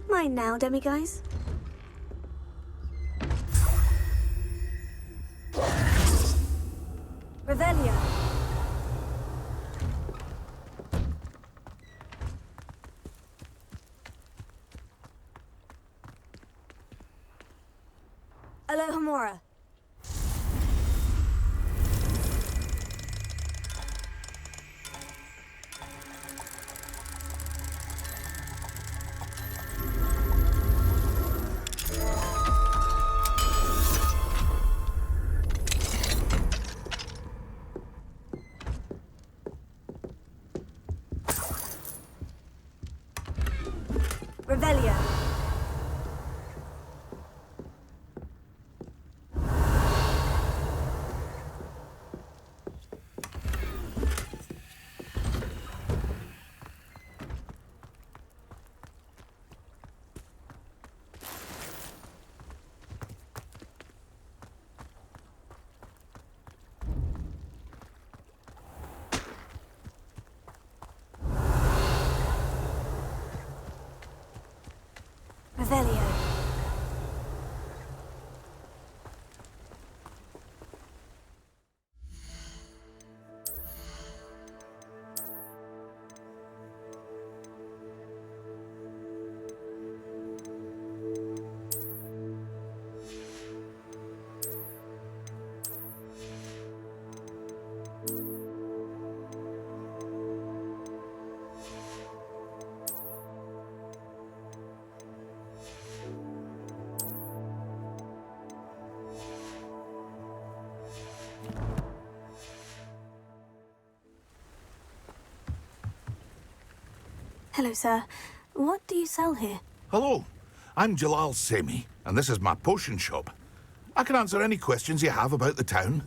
Mine now, demiguise. Revelio. Alohomora. Revelio. Revelio. Hello, sir. What do you sell here? Hello, I'm Jalal Semi, and this is my potion shop. I can answer any questions you have about the town.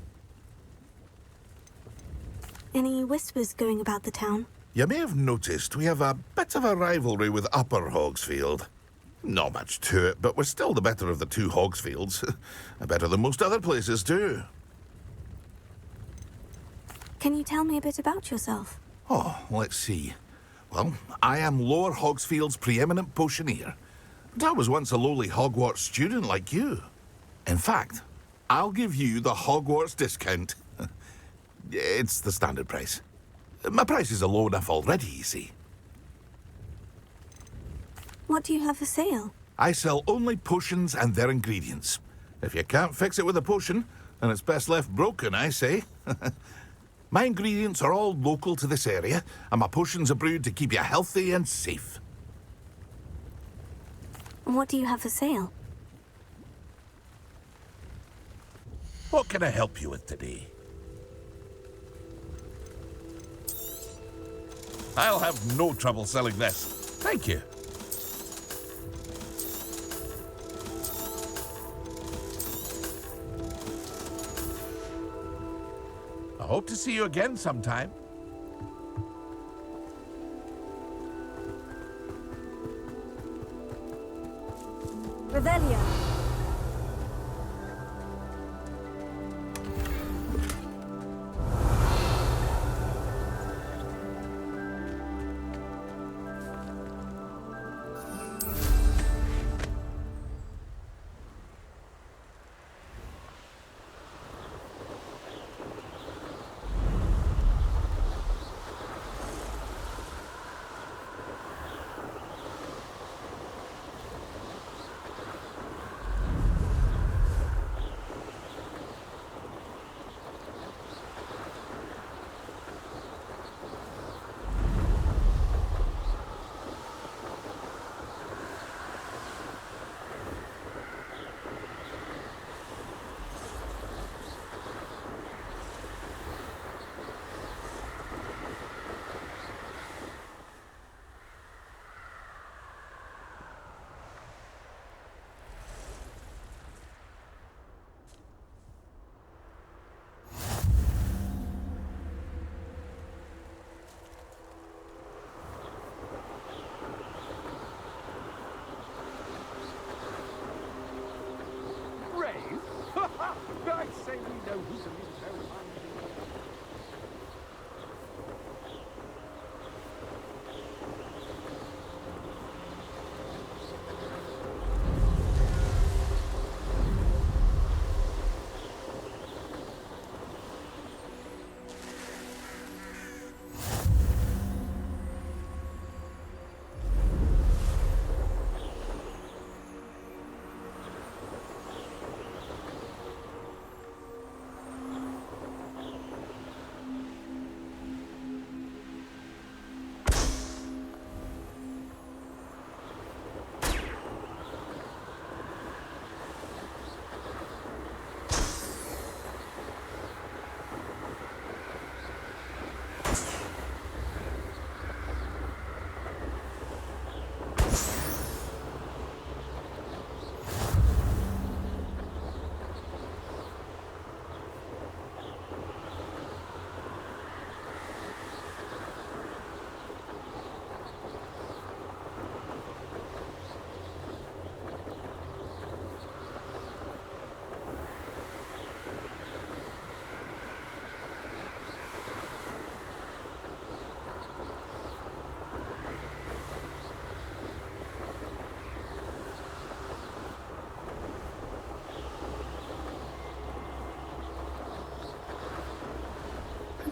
Any whispers going about the town? You may have noticed we have a bit of a rivalry with Upper Hogsfield. Not much to it, but we're still the better of the two Hogsfields. Better than most other places, too. Can you tell me a bit about yourself? Oh, let's see. Well, I am Lower Hogsfield's preeminent potioneer. But I was once a lowly Hogwarts student like you. In fact, I'll give you the Hogwarts discount. It's the standard price. My prices are low enough already, you see. What do you have for sale? I sell only potions and their ingredients. If you can't fix it with a potion, then it's best left broken, I say. My ingredients are all local to this area, and my potions are brewed to keep you healthy and safe. What do you have for sale? What can I help you with today? I'll have no trouble selling this. Thank you. I hope to see you again sometime. Revelio.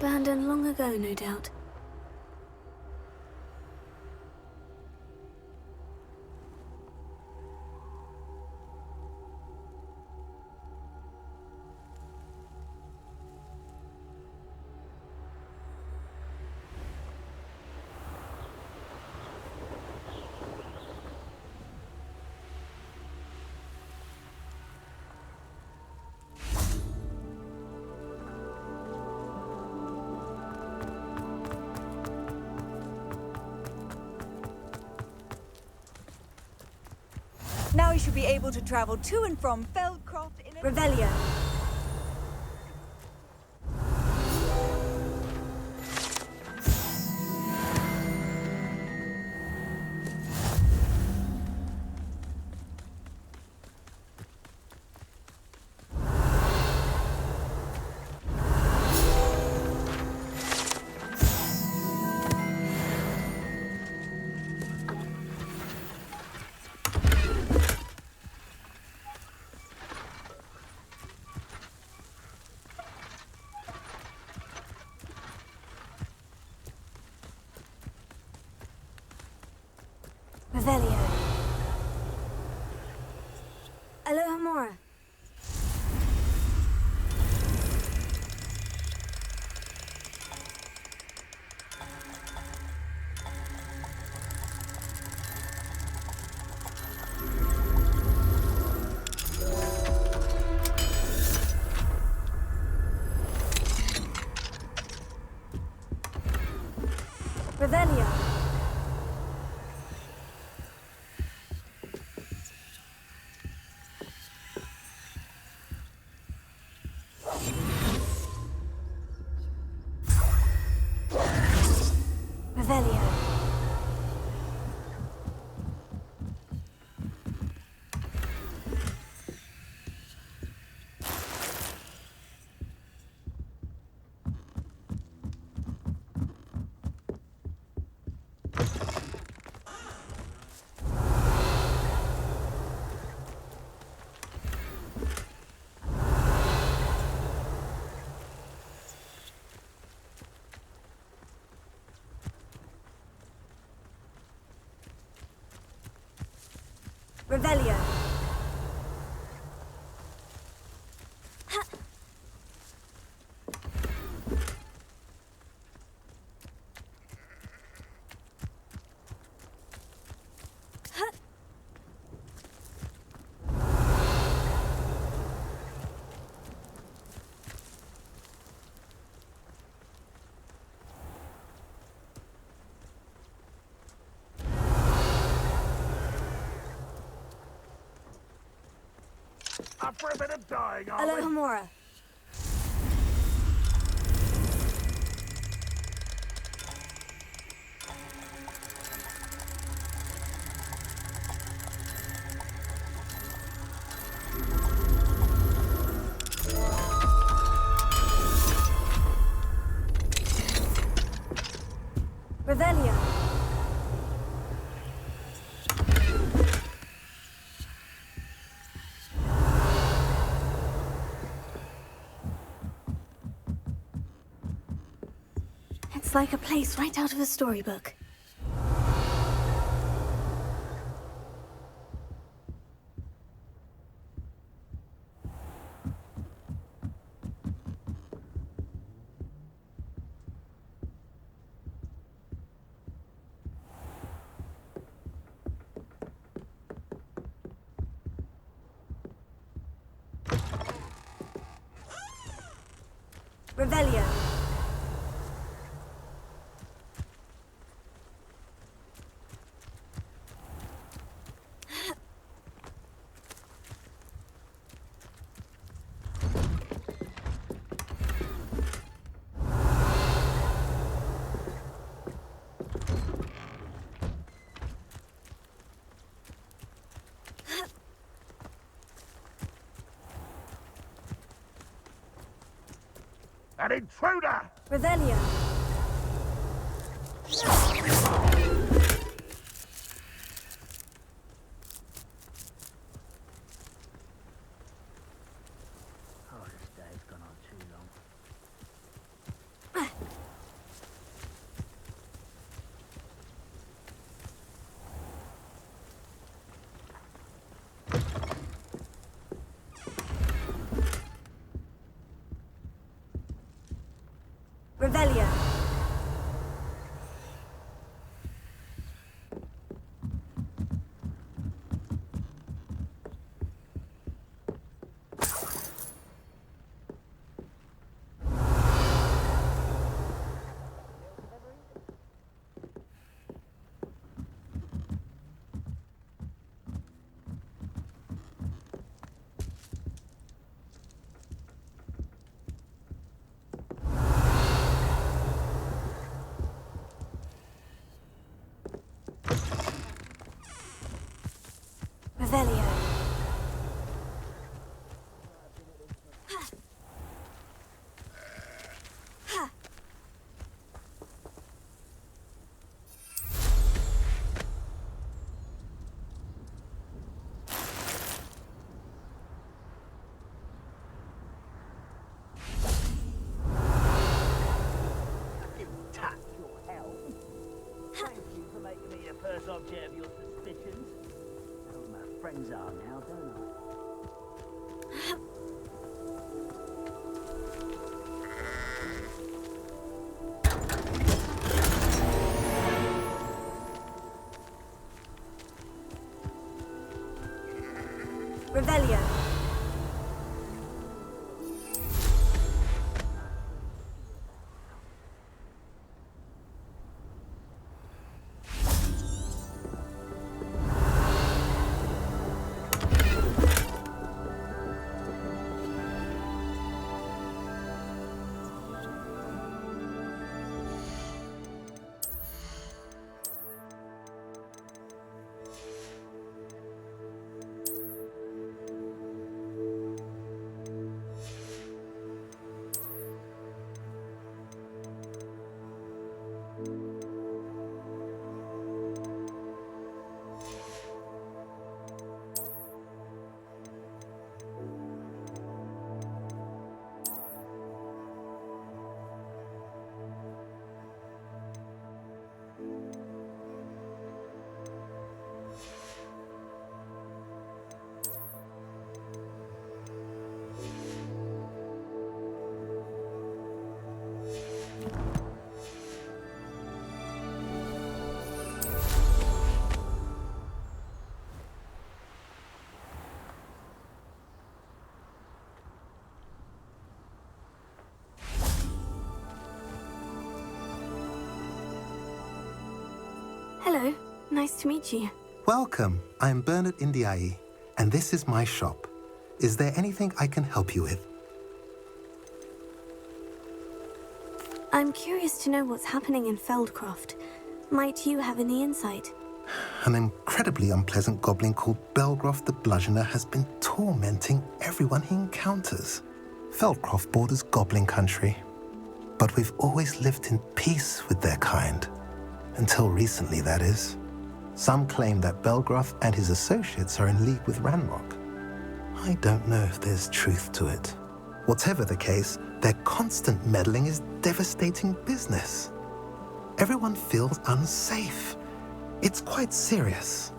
Abandoned long ago, no doubt. Now you should be able to travel to and from Feldcroft in a... Revelio. Revelio. Alohomora. Revelio. Revelio. Revelio. Up for a bit of dying, are we? Alohomora. Revelio. It's like a place right out of a storybook. Revelio. An intruder! Revelio. Oh, this day's gone on too long. Revelio. Revelio. Thank you for making me the first object of your suspicions. Know who my friends are now, don't I? Revelio. Hello, nice to meet you. Welcome. I'm Bernard Indiai, and this is my shop. Is there anything I can help you with? I'm curious to know what's happening in Feldcroft. Might you have any insight? An incredibly unpleasant goblin called Belgroth the Bludgeoner has been tormenting everyone he encounters. Feldcroft borders goblin country, but we've always lived in peace with their kind. Until recently, that is. Some claim that Belgroth and his associates are in league with Ranrock. I don't know if there's truth to it. Whatever the case, their constant meddling is devastating business. Everyone feels unsafe. It's quite serious.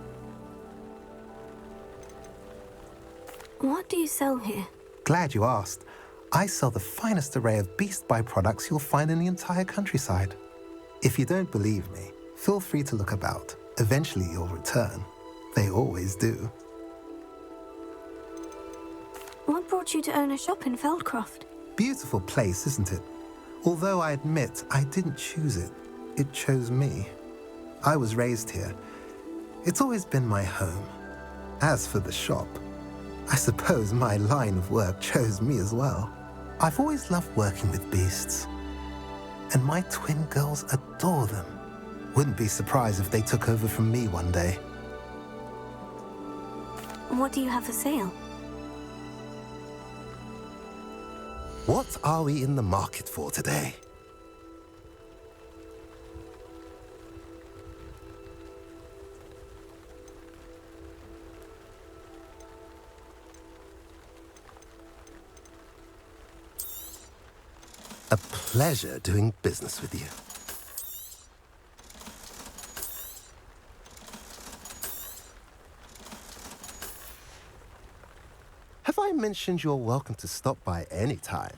What do you sell here? Glad you asked. I sell the finest array of beast byproducts you'll find in the entire countryside. If you don't believe me, feel free to look about. Eventually you'll return. They always do. What brought you to own a shop in Feldcroft? Beautiful place, isn't it? Although I admit I didn't choose it. It chose me. I was raised here. It's always been my home. As for the shop, I suppose my line of work chose me as well. I've always loved working with beasts. And my twin girls adore them. Wouldn't be surprised if they took over from me one day. What do you have for sale? What are we in the market for today? A pleasure doing business with you. Have I mentioned you're welcome to stop by any time?